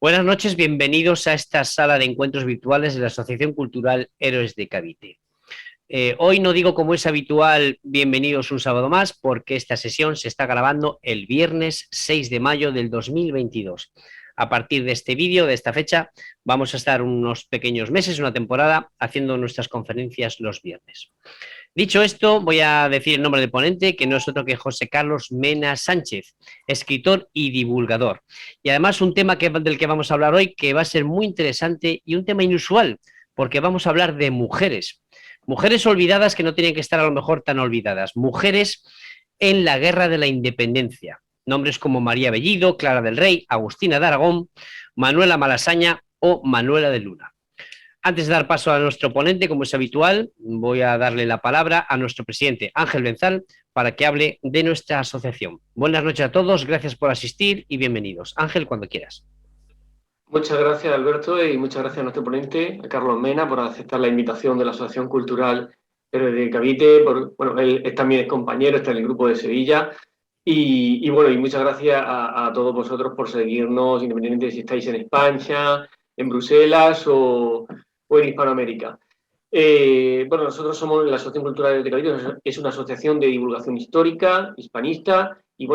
Buenas noches, bienvenidos a esta sala de encuentros virtuales de la Asociación Cultural Héroes de Cavite. Hoy no digo como es habitual, bienvenidos un sábado más, porque esta sesión se está grabando el viernes 6 de mayo del 2022. A partir de este vídeo, de esta fecha, vamos a estar unos pequeños meses, una temporada, haciendo nuestras conferencias los viernes. Dicho esto, voy a decir el nombre del ponente, que no es otro que José Carlos Mena Sánchez, escritor y divulgador. Y además un tema del que vamos a hablar hoy que va a ser muy interesante y un tema inusual, porque vamos a hablar de mujeres. Mujeres olvidadas que no tienen que estar a lo mejor tan olvidadas. Mujeres en la Guerra de la Independencia. Nombres como María Bellido, Clara del Rey, Agustina de Aragón, Manuela Malasaña o Manuela de Luna. Antes de dar paso a nuestro ponente, como es habitual, voy a darle la palabra a nuestro presidente, Ángel Benzal, para que hable de nuestra asociación. Buenas noches a todos, gracias por asistir y bienvenidos. Ángel, cuando quieras. Muchas gracias, Alberto, y muchas gracias a nuestro ponente, a Carlos Mena, por aceptar la invitación de la Asociación Cultural Héroes de Cavite. Él también es compañero, está en el grupo de Sevilla. Y muchas gracias a todos vosotros por seguirnos, independientemente de si estáis en España, en Bruselas o en Hispanoamérica. Nosotros somos la Asociación Cultural de Cavite, es una asociación de divulgación histórica, hispanista, y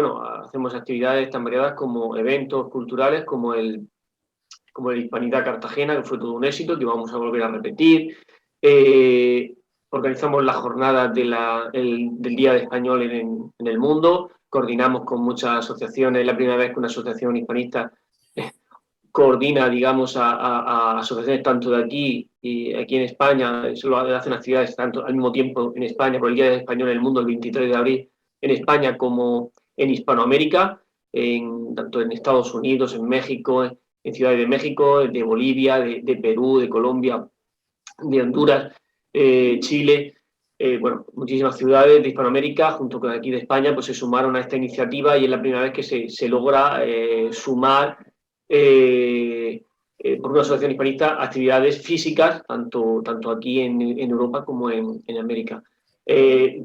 hacemos actividades tan variadas como eventos culturales, como el Hispanidad Cartagena, que fue todo un éxito, que vamos a volver a repetir. Organizamos las jornadas del Día del Español en el mundo, coordinamos con muchas asociaciones, es la primera vez que una asociación hispanista coordina, digamos, a asociaciones tanto de aquí y aquí en España, solo hacen actividades tanto al mismo tiempo en España, por el Día del Español en el mundo, el 23 de abril, en España como en Hispanoamérica, tanto en Estados Unidos, en México, en ciudades de México, de Bolivia, de Perú, de Colombia, de Honduras, Chile, muchísimas ciudades de Hispanoamérica, junto con aquí de España, pues se sumaron a esta iniciativa y es la primera vez que se logra sumar por una asociación hispanista actividades físicas, tanto aquí en Europa como en América.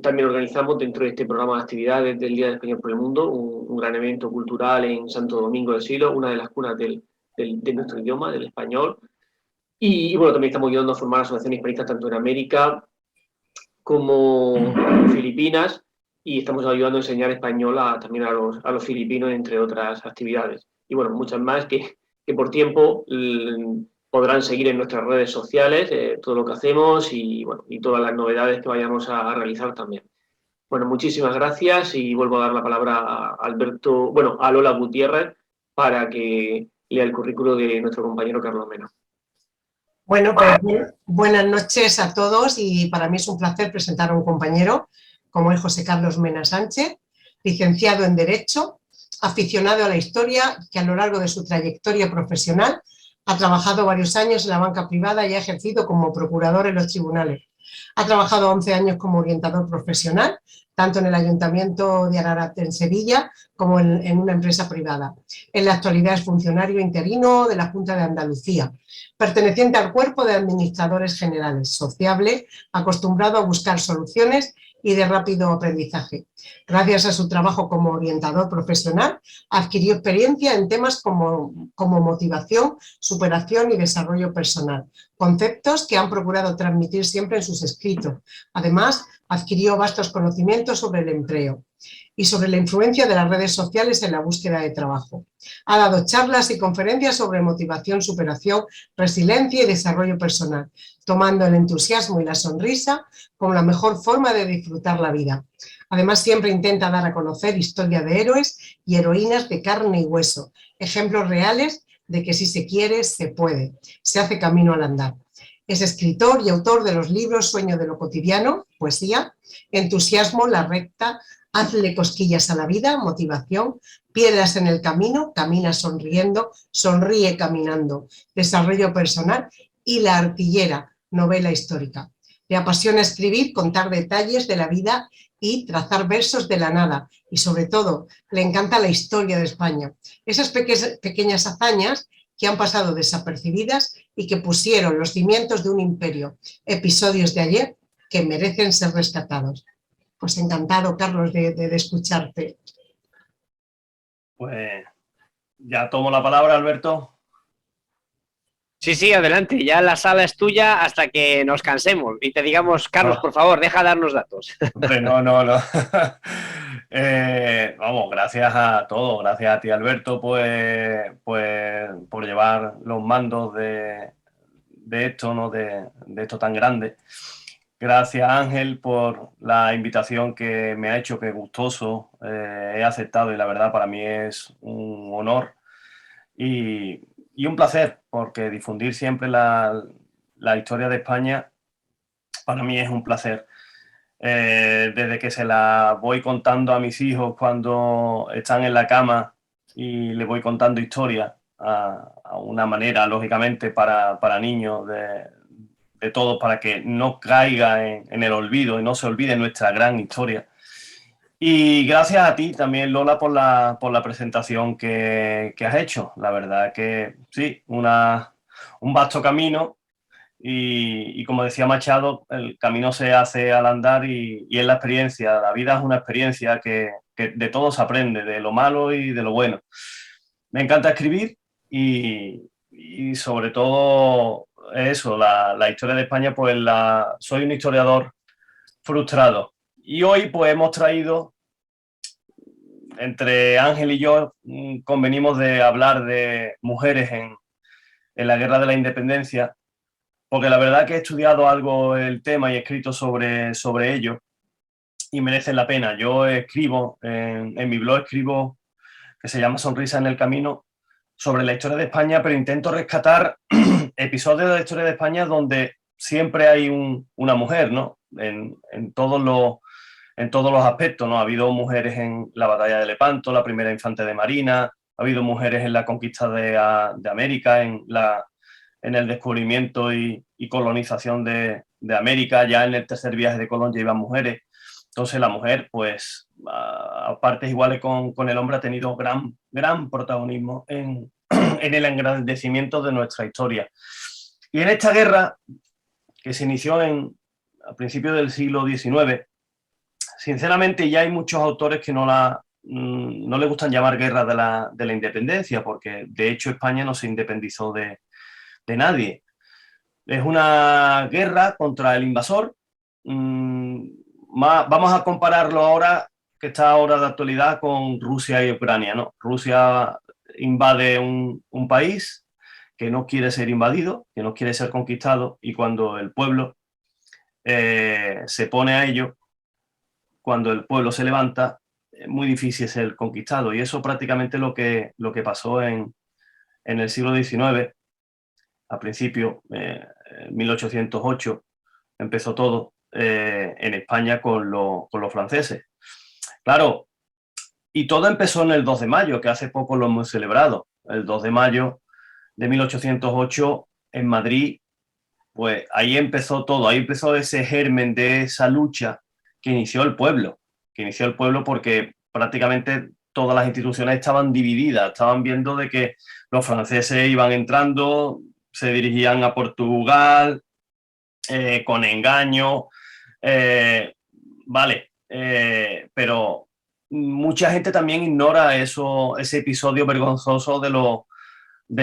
También organizamos dentro de este programa de actividades del Día del Español por el Mundo un gran evento cultural en Santo Domingo del Silo, una de las cunas de nuestro idioma, del español. También estamos ayudando a formar asociaciones hispanistas tanto en América como en Filipinas, y estamos ayudando a enseñar español también a los filipinos, entre otras actividades. Y muchas más que por tiempo podrán seguir en nuestras redes sociales todo lo que hacemos y todas las novedades que vayamos a realizar también. Muchísimas gracias y vuelvo a dar la palabra a Lola Gutiérrez para que lea el currículo de nuestro compañero Carlos Mena. Bueno, pues buenas noches a todos y para mí es un placer presentar a un compañero como es José Carlos Mena Sánchez, licenciado en Derecho, aficionado a la historia, que a lo largo de su trayectoria profesional ha trabajado varios años en la banca privada y ha ejercido como procurador en los tribunales. Ha trabajado 11 años como orientador profesional, tanto en el Ayuntamiento de Ararat en Sevilla como en una empresa privada. En la actualidad es funcionario interino de la Junta de Andalucía, perteneciente al cuerpo de administradores generales, sociable, acostumbrado a buscar soluciones y de rápido aprendizaje. Gracias a su trabajo como orientador profesional, adquirió experiencia en temas como motivación, superación y desarrollo personal, conceptos que han procurado transmitir siempre en sus escritos. Además, adquirió vastos conocimientos sobre el empleo y sobre la influencia de las redes sociales en la búsqueda de trabajo. Ha dado charlas y conferencias sobre motivación, superación, resiliencia y desarrollo personal, tomando el entusiasmo y la sonrisa como la mejor forma de disfrutar la vida. Además, siempre intenta dar a conocer historias de héroes y heroínas de carne y hueso, ejemplos reales de que si se quiere, se puede, se hace camino al andar. Es escritor y autor de los libros Sueño de lo cotidiano, poesía, Entusiasmo, La recta, Hazle cosquillas a la vida, motivación, Piedras en el camino, camina sonriendo, sonríe caminando, desarrollo personal y La artillera, novela histórica. Le apasiona escribir, contar detalles de la vida y trazar versos de la nada. Y sobre todo, le encanta la historia de España. Esas pequeñas hazañas que han pasado desapercibidas y que pusieron los cimientos de un imperio. Episodios de ayer que merecen ser rescatados. Pues encantado, Carlos, de escucharte. Pues ya tomo la palabra, Alberto. Sí, sí, adelante. Ya la sala es tuya hasta que nos cansemos y te digamos, Carlos, No, por favor, deja darnos datos. hombre, no, no, no. Vamos, gracias a todos, gracias a ti, Alberto, pues por llevar los mandos de esto, ¿no? De esto tan grande. Gracias, Ángel, por la invitación que me ha hecho, que gustoso, he aceptado y la verdad para mí es un honor y un placer, porque difundir siempre la historia de España para mí es un placer. Desde que se la voy contando a mis hijos cuando están en la cama y les voy contando historias a una manera, lógicamente, para niños de todos, para que no caiga en el olvido y no se olvide nuestra gran historia. Y gracias a ti también, Lola, por la presentación que has hecho. La verdad que sí, un vasto camino y como decía Machado, el camino se hace al andar y es la experiencia. La vida es una experiencia que de todo se aprende, de lo malo y de lo bueno. Me encanta escribir y sobre todo eso, la historia de España, pues soy un historiador frustrado. Y hoy pues hemos traído, entre Ángel y yo, convenimos de hablar de mujeres en la Guerra de la Independencia, porque la verdad que he estudiado algo el tema y he escrito sobre ello y merecen la pena. Yo escribo, en mi blog escribo, que se llama Sonrisa en el Camino, sobre la historia de España, pero intento rescatar episodios de la historia de España donde siempre hay una mujer, ¿no? En todos los aspectos, ¿no? Ha habido mujeres en la batalla de Lepanto, la primera infante de Marina, ha habido mujeres en la conquista de América, en el descubrimiento y colonización de América. Ya en el tercer viaje de Colón ya iban mujeres. Entonces la mujer, pues, a partes iguales con el hombre, ha tenido gran protagonismo en el engrandecimiento de nuestra historia. Y en esta guerra, que se inició a principios del siglo XIX, sinceramente ya hay muchos autores que no le gustan llamar guerra de la independencia, porque de hecho España no se independizó de nadie. Es una guerra contra el invasor. Vamos a compararlo ahora, que está ahora de actualidad, con Rusia y Ucrania, ¿no? Rusia invade un país que no quiere ser invadido, que no quiere ser conquistado, y cuando el pueblo se pone a ello, cuando el pueblo se levanta, es muy difícil ser conquistado. Y eso prácticamente lo que pasó en el siglo XIX. A principio, en 1808, empezó todo en España con los franceses. Claro, y todo empezó en el 2 de mayo, que hace poco lo hemos celebrado. El 2 de mayo de 1808 en Madrid, pues ahí empezó todo, ahí empezó ese germen de esa lucha que inició el pueblo porque prácticamente todas las instituciones estaban divididas, estaban viendo de que los franceses iban entrando, se dirigían a Portugal con engaño, pero mucha gente también ignora ese episodio vergonzoso de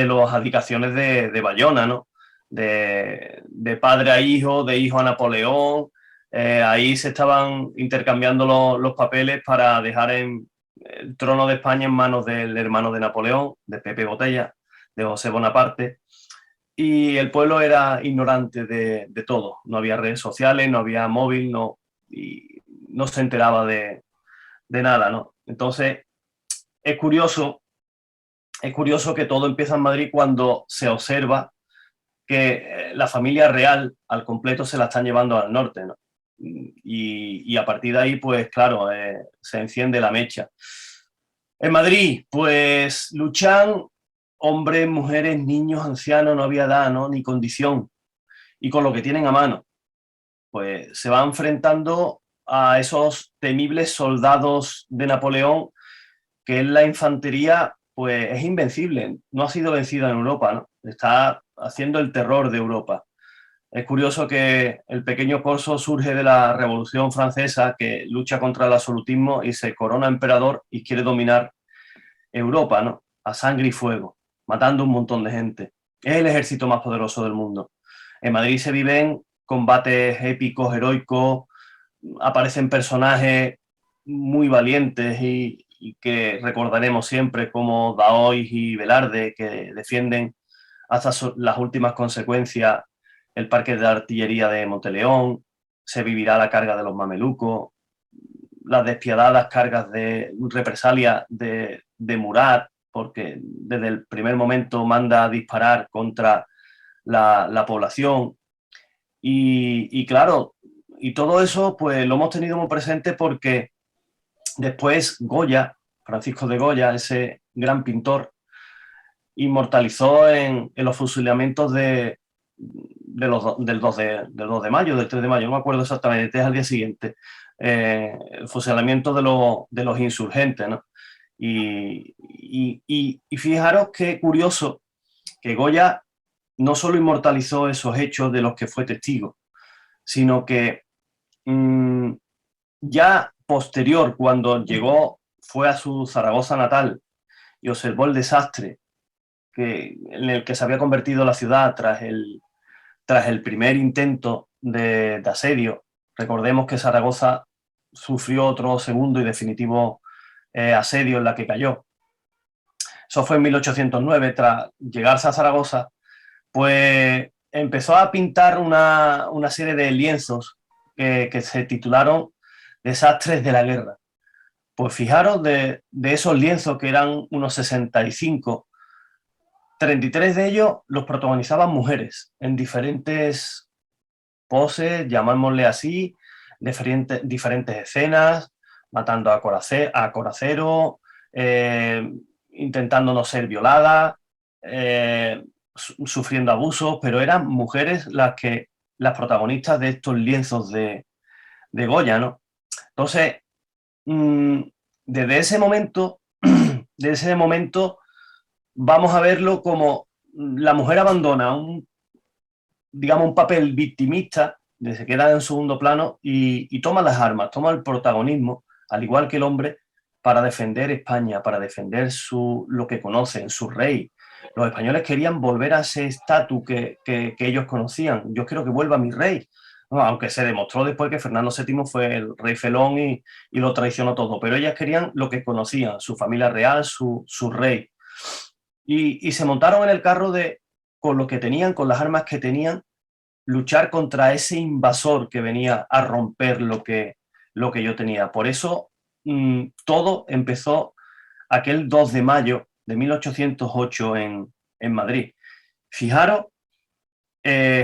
las abdicaciones de Bayona, ¿no? De padre a hijo, de hijo a Napoleón. Ahí se estaban intercambiando los papeles para dejar el trono de España en manos del hermano de Napoleón, de Pepe Botella, de José Bonaparte. Y el pueblo era ignorante de todo. No había redes sociales, no había móvil, y no se enteraba de nada, ¿no? Entonces, es curioso que todo empieza en Madrid cuando se observa que la familia real al completo se la están llevando al norte, ¿no? Y a partir de ahí, pues claro, se enciende la mecha. En Madrid, pues luchan hombres, mujeres, niños, ancianos, no había edad, ¿no? Ni condición. Y con lo que tienen a mano, pues se va enfrentando a esos temibles soldados de Napoleón, que en la infantería pues es invencible, no ha sido vencida en Europa, ¿no? Está haciendo el terror de Europa. Es curioso que el pequeño corso surge de la Revolución Francesa, que lucha contra el absolutismo y se corona emperador y quiere dominar Europa, ¿no? A sangre y fuego, matando un montón de gente. Es el ejército más poderoso del mundo. En Madrid se viven combates épicos, heroicos, aparecen personajes muy valientes y que recordaremos siempre, como Daoiz y Velarde, que defienden hasta las últimas consecuencias el parque de artillería de Monteleón. Se vivirá la carga de los mamelucos, las despiadadas cargas de represalia de Murat, porque desde el primer momento manda a disparar contra la población. Y claro, y todo eso pues lo hemos tenido muy presente porque después Goya, Francisco de Goya, ese gran pintor, inmortalizó en los fusilamientos del 2 de mayo, del 3 de mayo, no me acuerdo exactamente, es al día siguiente, el fusilamiento de los insurgentes, ¿no? Y fijaros qué curioso que Goya no solo inmortalizó esos hechos de los que fue testigo, sino que ya posterior, cuando fue a su Zaragoza natal y observó el desastre en el que se había convertido la ciudad tras el primer intento de asedio. Recordemos que Zaragoza sufrió otro segundo y definitivo asedio en la que cayó. Eso fue en 1809. Tras llegarse a Zaragoza, pues empezó a pintar una serie de lienzos que se titularon Desastres de la guerra. Pues fijaros, de esos lienzos, que eran unos 65, 33 de ellos los protagonizaban mujeres en diferentes poses, llamémosle así, diferentes escenas, matando a Coracero, intentando no ser violada, sufriendo abusos, pero eran mujeres las protagonistas de estos lienzos de Goya, ¿no? Entonces, desde ese momento vamos a verlo como la mujer abandona un papel victimista, se queda en segundo plano y toma las armas, toma el protagonismo, al igual que el hombre, para defender España, para defender lo que conocen, su rey. Los españoles querían volver a ese estatus que ellos conocían. Yo quiero que vuelva mi rey. No, aunque se demostró después que Fernando VII fue el rey felón y lo traicionó todo, pero ellas querían lo que conocían, su familia real, su rey. Y se montaron en el carro con lo que tenían, con las armas que tenían, luchar contra ese invasor que venía a romper lo que yo tenía. Por eso todo empezó aquel 2 de mayo de 1808 en Madrid. Fijaros,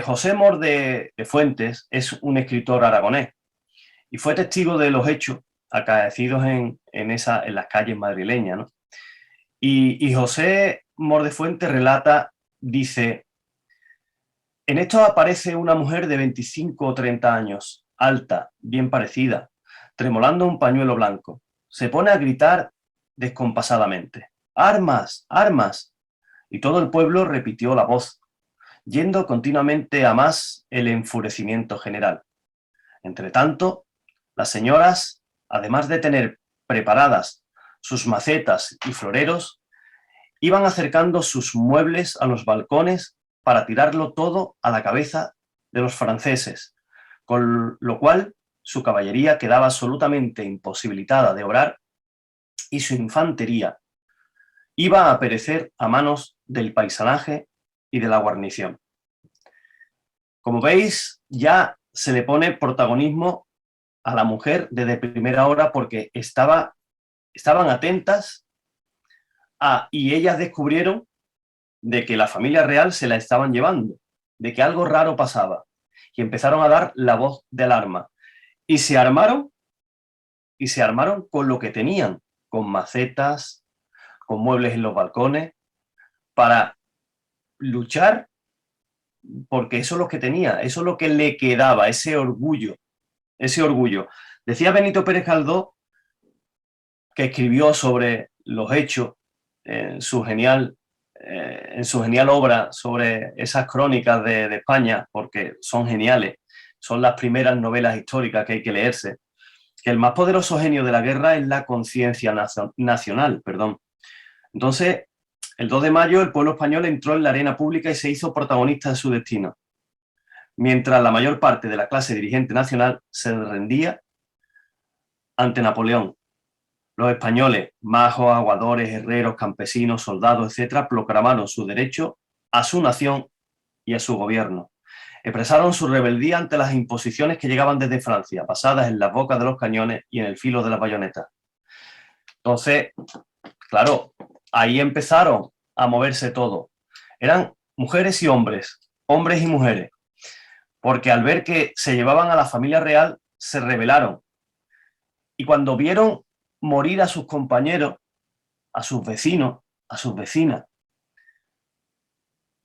José Mor de Fuentes es un escritor aragonés y fue testigo de los hechos acaecidos en las calles madrileñas, ¿no? Y José Mor de Fuentes relata, dice: en esto aparece una mujer de 25 o 30 años, alta, bien parecida, tremolando un pañuelo blanco. Se pone a gritar descompasadamente: ¡armas! ¡Armas! Y todo el pueblo repitió la voz, yendo continuamente a más el enfurecimiento general. Entretanto, las señoras, además de tener preparadas sus macetas y floreros, iban acercando sus muebles a los balcones para tirarlo todo a la cabeza de los franceses, con lo cual su caballería quedaba absolutamente imposibilitada de obrar y su infantería iba a perecer a manos del paisanaje y de la guarnición. Como veis, ya se le pone protagonismo a la mujer desde primera hora porque estaban atentas y ellas descubrieron de que la familia real se la estaban llevando, de que algo raro pasaba, y empezaron a dar la voz de alarma. Y se armaron con lo que tenían, con macetas, con muebles en los balcones, para luchar, porque eso es lo que tenía, eso es lo que le quedaba, ese orgullo. Decía Benito Pérez Galdós, que escribió sobre los hechos en su genial obra sobre esas crónicas de España, porque son geniales, son las primeras novelas históricas que hay que leerse, que el más poderoso genio de la guerra es la conciencia nacional. Entonces, El 2 de mayo el pueblo español entró en la arena pública y se hizo protagonista de su destino, mientras la mayor parte de la clase dirigente nacional se rendía ante Napoleón. Los españoles, majos, aguadores, herreros, campesinos, soldados, etc., proclamaron su derecho a su nación y a su gobierno. Expresaron su rebeldía ante las imposiciones que llegaban desde Francia, basadas en las bocas de los cañones y en el filo de las bayonetas. Entonces, claro, ahí empezaron a moverse todo. Eran mujeres y hombres, hombres y mujeres, porque al ver que se llevaban a la familia real, se rebelaron. Y cuando vieron morir a sus compañeros, a sus vecinos, a sus vecinas,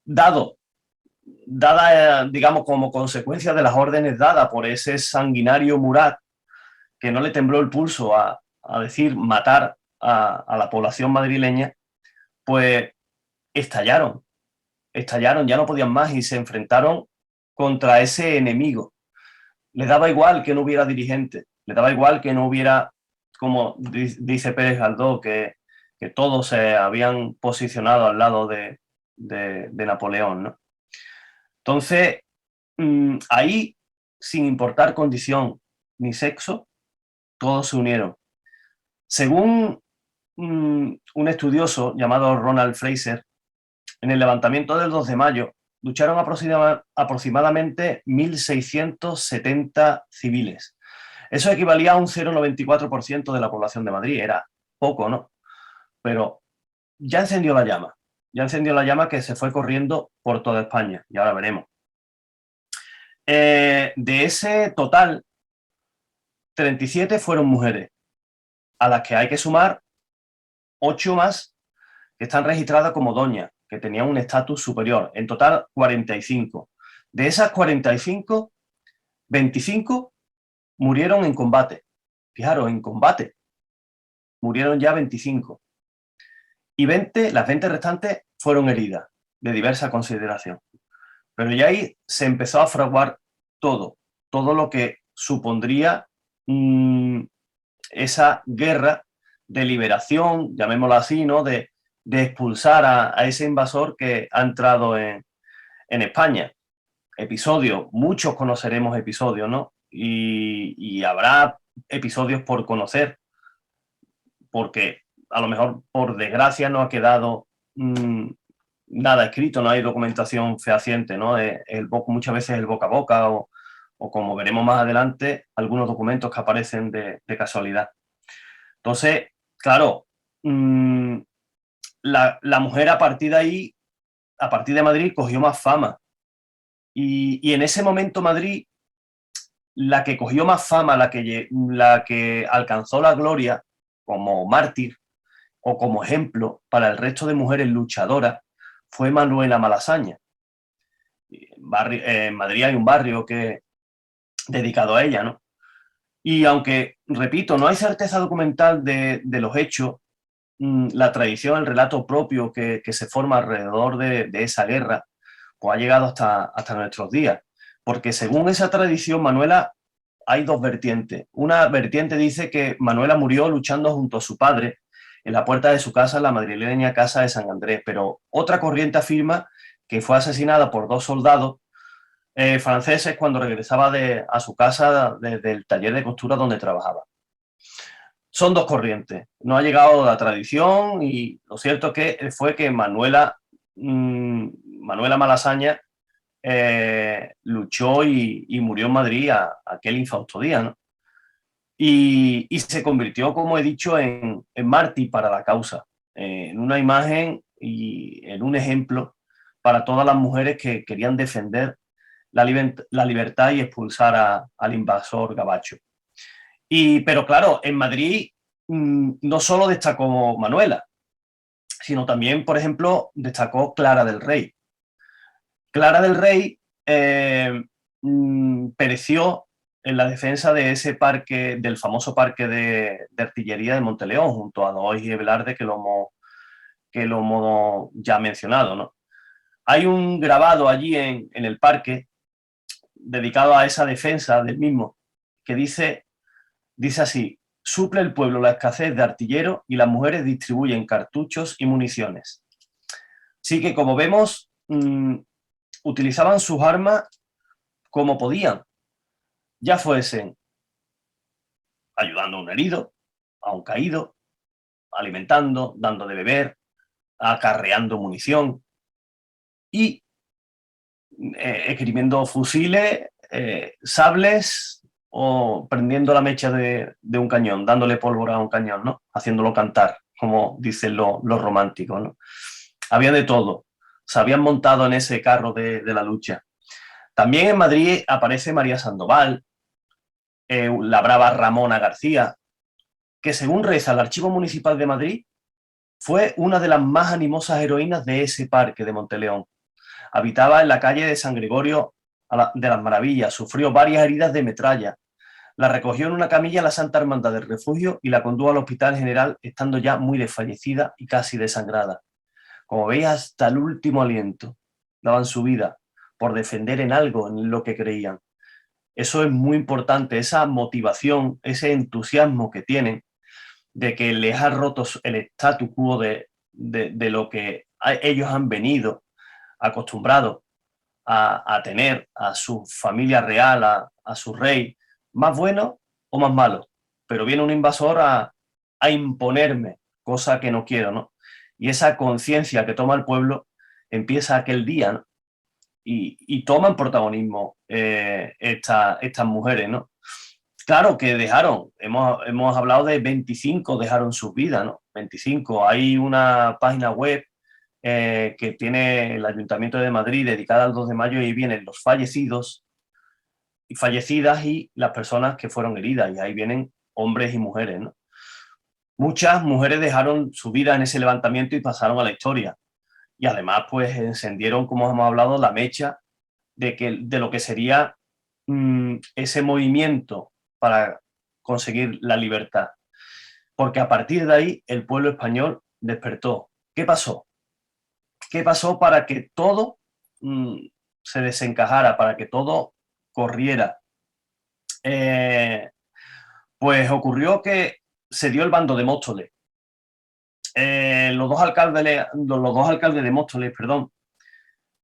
dada, digamos, como consecuencia de las órdenes dadas por ese sanguinario Murat, que no le tembló el pulso a decir matar a la población madrileña, pues estallaron, ya no podían más y se enfrentaron contra ese enemigo. Les daba igual que no hubiera dirigentes, les daba igual que no hubiera, como dice Pérez Galdós, que todos se habían posicionado al lado de Napoleón, ¿no? Entonces, ahí, sin importar condición ni sexo, todos se unieron. Según un estudioso llamado Ronald Fraser, en el levantamiento del 2 de mayo lucharon aproximadamente 1.670 civiles. Eso equivalía a un 0,94% de la población de Madrid. Era poco, ¿no? Pero ya encendió la llama que se fue corriendo por toda España, y ahora veremos. De ese total, 37 fueron mujeres, a las que hay que sumar 8 más que están registradas como doñas, que tenían un estatus superior. En total, 45. De esas 45, 25 murieron en combate. Fijaros, en combate. Murieron ya 25. Y las 20 restantes fueron heridas, de diversa consideración. Pero ya ahí se empezó a fraguar todo lo que supondría esa guerra de liberación, llamémoslo así, ¿no? De expulsar a ese invasor que ha entrado en España. Episodios, muchos conoceremos episodios, ¿no? Y habrá episodios por conocer, porque a lo mejor, por desgracia, no ha quedado nada escrito, no hay documentación fehaciente, ¿no? Muchas veces el boca a boca o como veremos más adelante, algunos documentos que aparecen de casualidad. Entonces, claro, la mujer a partir de ahí, a partir de Madrid, cogió más fama. Y en ese momento Madrid, la que cogió más fama, la que alcanzó la gloria como mártir o como ejemplo para el resto de mujeres luchadoras, fue Manuela Malasaña. En Madrid hay un barrio dedicado a ella, ¿no? Y aunque, repito, no hay certeza documental de los hechos, la tradición, el relato propio que se forma alrededor de esa guerra, pues ha llegado hasta nuestros días. Porque según esa tradición, Manuela, hay dos vertientes. Una vertiente dice que Manuela murió luchando junto a su padre en la puerta de su casa, la madrileña Casa de San Andrés, pero otra corriente afirma que fue asesinada por 2 soldados franceses cuando regresaba a su casa desde el taller de costura donde trabajaba. Son dos corrientes. No ha llegado la tradición y lo cierto fue que Manuela Malasaña luchó y murió en Madrid aquel infausto día, ¿no? Y se convirtió, como he dicho, en mártir para la causa, en una imagen y en un ejemplo para todas las mujeres que querían defender la libertad y expulsar al invasor gabacho. Pero claro, en Madrid no solo destacó Manuela, sino también, por ejemplo, destacó Clara del Rey. Clara del Rey pereció en la defensa de ese parque, del famoso parque de artillería de Monteleón, junto a Doig y Velarde, que lo hemos ya mencionado, ¿no? Hay un grabado allí en el parque dedicado a esa defensa del mismo, que dice así: suple el pueblo la escasez de artilleros y las mujeres distribuyen cartuchos y municiones. Sí que, como vemos, utilizaban sus armas como podían, ya fuesen ayudando a un herido, a un caído, alimentando, dando de beber, acarreando munición y esgrimiendo fusiles, sables o prendiendo la mecha de un cañón, dándole pólvora a un cañón, ¿no? Haciéndolo cantar, como dicen los románticos, ¿no? Había de todo. Se habían montado en ese carro de la lucha. También en Madrid aparece María Sandoval, la brava Ramona García, que según reza el Archivo Municipal de Madrid, fue una de las más animosas heroínas de ese parque de Monteleón. Habitaba en la calle de San Gregorio de las Maravillas, sufrió varias heridas de metralla, la recogió en una camilla la Santa Hermandad del Refugio y la condujo al Hospital General, estando ya muy desfallecida y casi desangrada. Como veis, hasta el último aliento daban su vida por defender en algo en lo que creían. Eso es muy importante, esa motivación, ese entusiasmo que tienen de que les ha roto el statu quo de lo que ellos han venido acostumbrados a tener, a su familia real, a su rey, más bueno o más malo. Pero viene un invasor a imponerme, cosa que no quiero, ¿no? Y esa conciencia que toma el pueblo empieza aquel día, ¿no? Y toman protagonismo estas mujeres, ¿no? Claro que dejaron, hemos hablado de 25 dejaron sus vidas, ¿no? 25. Hay una página web que tiene el Ayuntamiento de Madrid dedicada al 2 de mayo y vienen los fallecidos y fallecidas y las personas que fueron heridas, y ahí vienen hombres y mujeres, ¿no? Muchas mujeres dejaron su vida en ese levantamiento y pasaron a la historia. Y además, pues, encendieron, como hemos hablado, la mecha de lo que sería ese movimiento para conseguir la libertad. Porque a partir de ahí el pueblo español despertó. ¿Qué pasó? ¿Qué pasó para que todo se desencajara, para que todo corriera? Pues ocurrió que se dio el bando de Móstoles. Los dos alcaldes de Móstoles, perdón,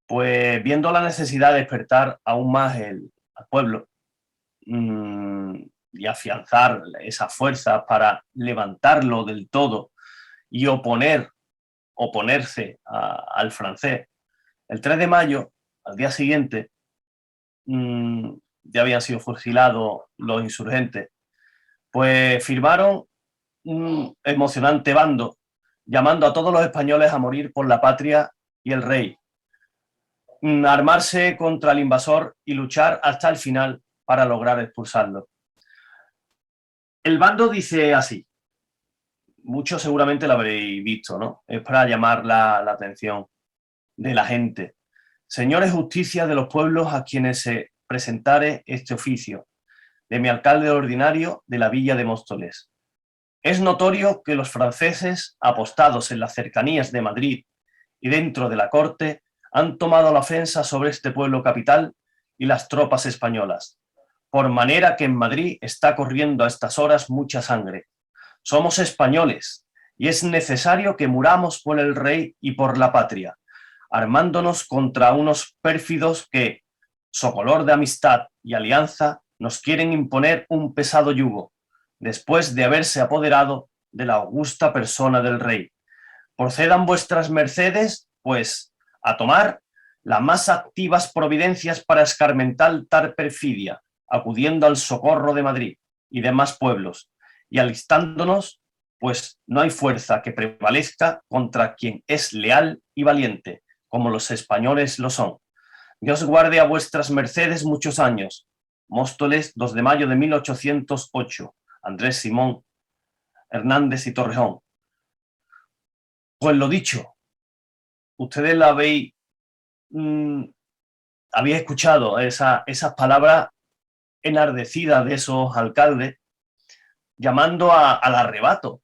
pues viendo la necesidad de despertar aún más al pueblo y afianzar esas fuerzas para levantarlo del todo y oponerse al francés, el 3 de mayo, al día siguiente, ya habían sido fusilados los insurgentes, pues firmaron un emocionante bando llamando a todos los españoles a morir por la patria y el rey, armarse contra el invasor y luchar hasta el final para lograr expulsarlo. El bando dice así, muchos seguramente lo habréis visto, ¿no? Es para llamar la atención de la gente. Señores, justicia de los pueblos a quienes se presentare este oficio, de mi alcalde ordinario de la villa de Móstoles. Es notorio que los franceses, apostados en las cercanías de Madrid y dentro de la corte, han tomado la ofensa sobre este pueblo capital y las tropas españolas, por manera que en Madrid está corriendo a estas horas mucha sangre. Somos españoles y es necesario que muramos por el rey y por la patria, armándonos contra unos pérfidos que, socolor de amistad y alianza, nos quieren imponer un pesado yugo, después de haberse apoderado de la augusta persona del rey. Procedan vuestras mercedes, pues, a tomar las más activas providencias para escarmentar tal perfidia, acudiendo al socorro de Madrid y demás pueblos, y alistándonos, pues no hay fuerza que prevalezca contra quien es leal y valiente, como los españoles lo son. Dios guarde a vuestras mercedes muchos años. Móstoles, 2 de mayo de 1808. Andrés Simón Hernández y Torrejón. Pues lo dicho, ustedes la habéis escuchado esas palabras enardecidas de esos alcaldes llamando al arrebato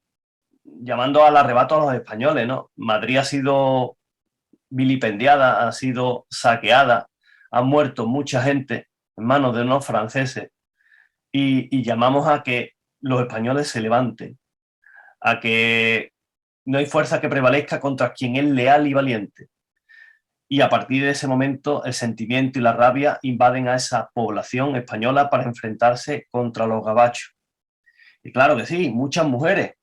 a los españoles, ¿no? Madrid ha sido vilipendiada, ha sido saqueada, ha muerto mucha gente en manos de unos franceses y llamamos a que los españoles se levanten, a que no hay fuerza que prevalezca contra quien es leal y valiente. y a partir de ese momento el sentimiento y la rabia invaden a esa población española para enfrentarse contra los gabachos. Y claro que sí, muchas mujeres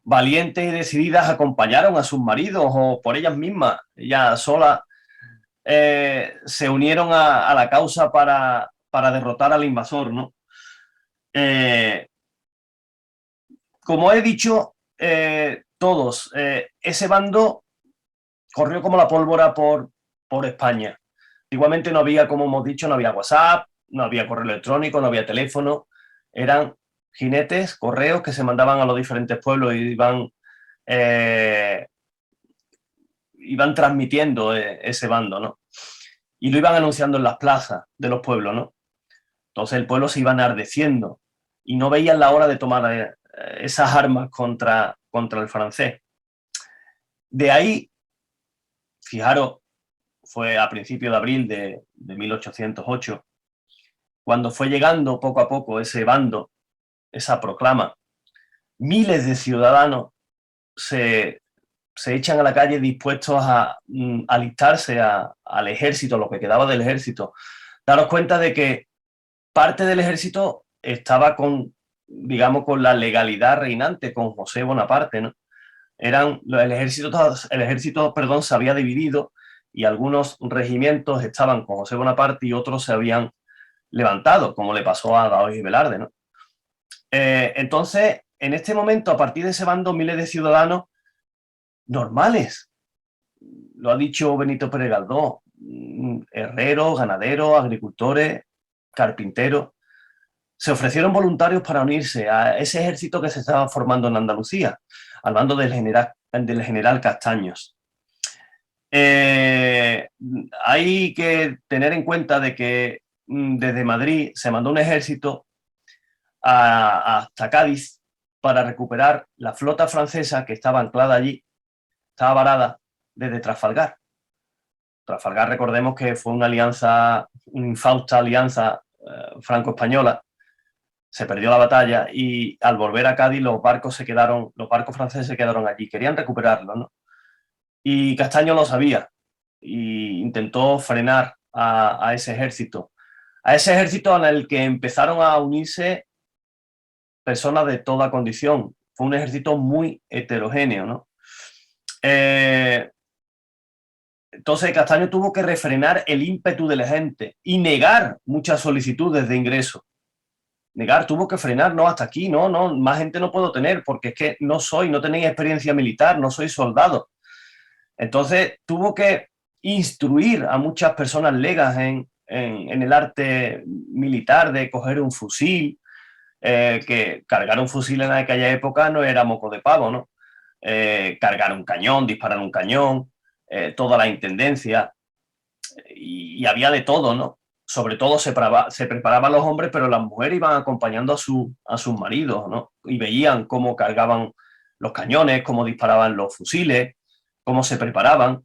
valientes y decididas acompañaron a sus maridos o por ellas mismas, ellas solas, se unieron a la causa para derrotar al invasor, ¿no? Como he dicho, todos, ese bando corrió como la pólvora por España. Igualmente no había, como hemos dicho, no había WhatsApp, no había correo electrónico, no había teléfono, eran jinetes, correos que se mandaban a los diferentes pueblos y iban transmitiendo ese bando, ¿no? Y lo iban anunciando en las plazas de los pueblos, ¿no? Entonces el pueblo se iba enardeciendo y no veían la hora de tomar esas armas contra el francés. De ahí, fijaros, fue a principios de abril de 1808, cuando fue llegando poco a poco ese bando, esa proclama, miles de ciudadanos se echan a la calle dispuestos a alistarse al ejército, lo que quedaba del ejército. Daros cuenta de que parte del ejército estaba digamos, con la legalidad reinante, con José Bonaparte, ¿no? El ejército, perdón, se había dividido y algunos regimientos estaban con José Bonaparte y otros se habían levantado, como le pasó a Daoiz y Velarde, ¿no? Entonces, en este momento, a partir de ese bando, miles de ciudadanos normales, lo ha dicho Benito Pérez Galdós, herreros, ganaderos, agricultores, carpinteros, se ofrecieron voluntarios para unirse a ese ejército que se estaba formando en Andalucía, al mando del general Castaños. Hay que tener en cuenta de que desde Madrid se mandó un ejército hasta Cádiz para recuperar la flota francesa que estaba anclada allí, estaba varada desde Trafalgar. Trafalgar, recordemos que fue una infausta alianza franco-española. Se perdió la batalla y al volver a Cádiz los barcos franceses se quedaron allí, querían recuperarlo, ¿no? Y Castaño lo sabía e intentó frenar a ese ejército en el que empezaron a unirse personas de toda condición. Fue un ejército muy heterogéneo, ¿no? Entonces Castaño tuvo que refrenar el ímpetu de la gente y negar muchas solicitudes de ingreso. Tuvo que frenar, no, hasta aquí, no, más gente no puedo tener porque es que no tenéis experiencia militar, no soy soldado. Entonces tuvo que instruir a muchas personas legas en el arte militar de coger un fusil, que cargar un fusil en aquella época no era moco de pavo, ¿no? Cargar un cañón, disparar un cañón, toda la intendencia, y había de todo, ¿no? Sobre todo se preparaban los hombres, pero las mujeres iban acompañando a sus maridos, ¿no? Y veían cómo cargaban los cañones, cómo disparaban los fusiles, cómo se preparaban.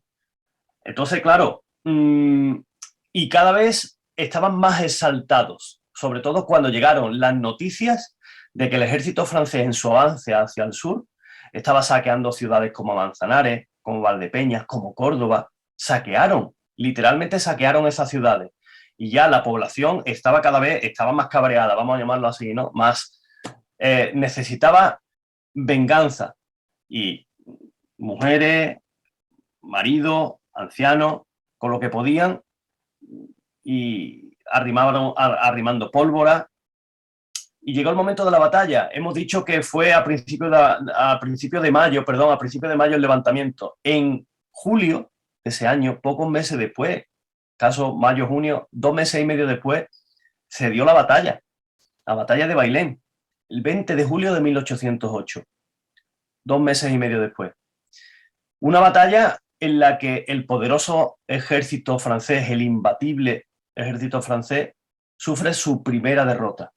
Entonces, claro, y cada vez estaban más exaltados, sobre todo cuando llegaron las noticias de que el ejército francés en su avance hacia el sur estaba saqueando ciudades como Manzanares, como Valdepeñas, como Córdoba. Literalmente saquearon esas ciudades. Y ya la población estaba más cabreada, vamos a llamarlo así, ¿no? Necesitaba venganza. Y mujeres, maridos, ancianos, con lo que podían, y arrimando pólvora. Y llegó el momento de la batalla. Hemos dicho que fue a principios de mayo el levantamiento. En julio de ese año, pocos meses después, caso mayo, junio, 2 meses y medio después, se dio la batalla de Bailén, el 20 de julio de 1808, 2 meses y medio después. Una batalla en la que el poderoso ejército francés, el imbatible ejército francés, sufre su primera derrota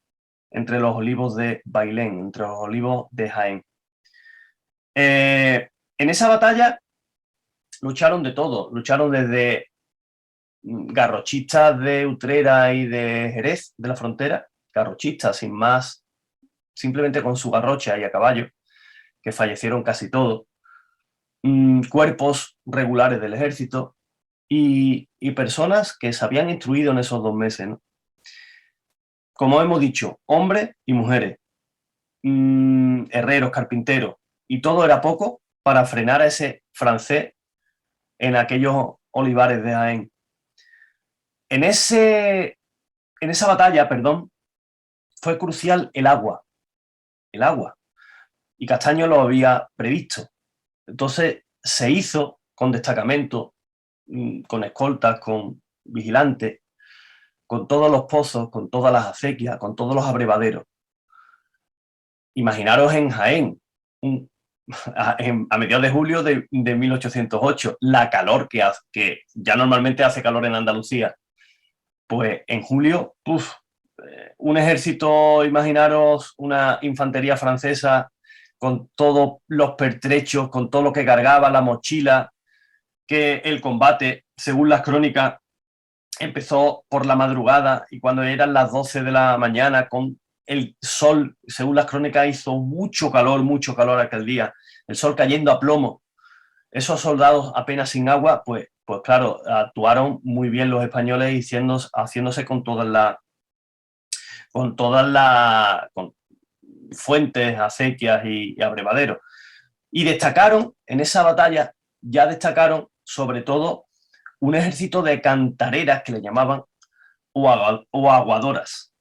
entre los olivos de Bailén, entre los olivos de Jaén. En esa batalla lucharon de todo, lucharon desde garrochistas de Utrera y de Jerez, de la frontera, garrochistas sin más, simplemente con su garrocha y a caballo, que fallecieron casi todos, cuerpos regulares del ejército, y personas que se habían instruido en esos 2 meses, ¿no? Como hemos dicho, hombres y mujeres, herreros, carpinteros, y todo era poco para frenar a ese francés en aquellos olivares de Jaén. En esa batalla, perdón, fue crucial el agua, y Castaño lo había previsto. Entonces se hizo con destacamento, con escoltas, con vigilantes, con todos los pozos, con todas las acequias, con todos los abrevaderos. Imaginaros en Jaén, a mediados de julio de 1808, la calor que ya normalmente hace calor en Andalucía. Pues en julio, un ejército, imaginaros una infantería francesa con todos los pertrechos, con todo lo que cargaba, la mochila, que el combate, según las crónicas, empezó por la madrugada y cuando eran las 12 de la mañana, con el sol, según las crónicas, hizo mucho calor aquel día, el sol cayendo a plomo. Esos soldados apenas sin agua, pues claro, actuaron muy bien los españoles haciéndose con todas las fuentes, acequias y abrevaderos. Y destacaron, en esa batalla, sobre todo un ejército de cantareras que le llamaban, o aguadoras,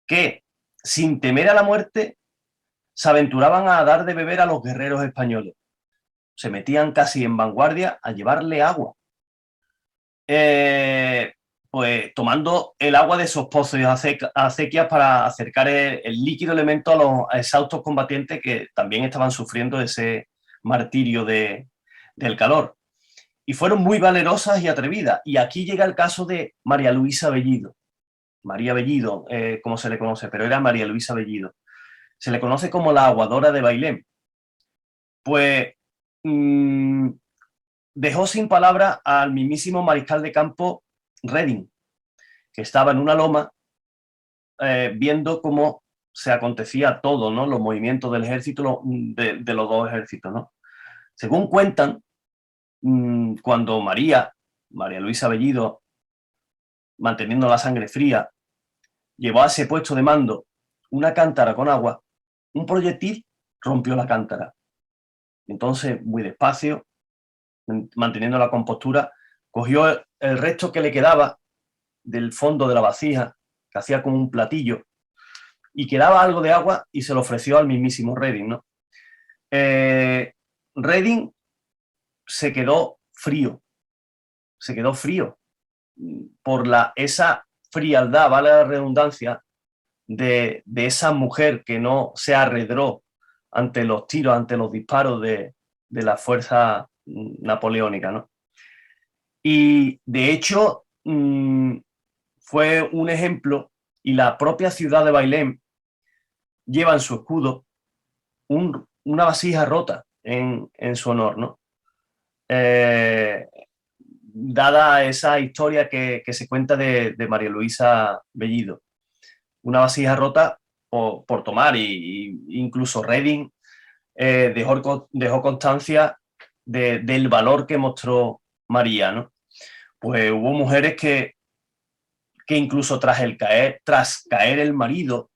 que sin temer a la muerte se aventuraban a dar de beber a los guerreros españoles. Se metían casi en vanguardia a llevarle agua. Pues tomando el agua de esos pozos y acequias para acercar el líquido elemento a los exhaustos combatientes que también estaban sufriendo ese martirio del calor. Y fueron muy valerosas y atrevidas. Y aquí llega el caso de María Luisa Bellido. María Bellido, como se le conoce, pero era María Luisa Bellido. Se le conoce como la aguadora de Bailén. Pues dejó sin palabra al mismísimo mariscal de campo Reding, que estaba en una loma viendo cómo se acontecía todo, ¿no? Los movimientos del ejército, de los dos ejércitos, ¿no? Según cuentan, cuando María Luisa Bellido, manteniendo la sangre fría, llevó a ese puesto de mando una cántara con agua, un proyectil rompió la cántara. Entonces, muy despacio, manteniendo la compostura, cogió el resto que le quedaba del fondo de la vasija, que hacía como un platillo, y quedaba algo de agua y se lo ofreció al mismísimo Reding, ¿no? Reding se quedó frío por esa frialdad, vale la redundancia, de esa mujer que no se arredró ante los tiros, ante los disparos de la fuerza napoleónica, ¿no? Y de hecho fue un ejemplo, y la propia ciudad de Bailén lleva en su escudo una vasija rota en su honor, ¿no? Dada esa historia que se cuenta de María Luisa Bellido. Una vasija rota por tomar, y incluso Reding dejó constancia del valor que mostró María, ¿no? Pues hubo mujeres que incluso tras caer el marido,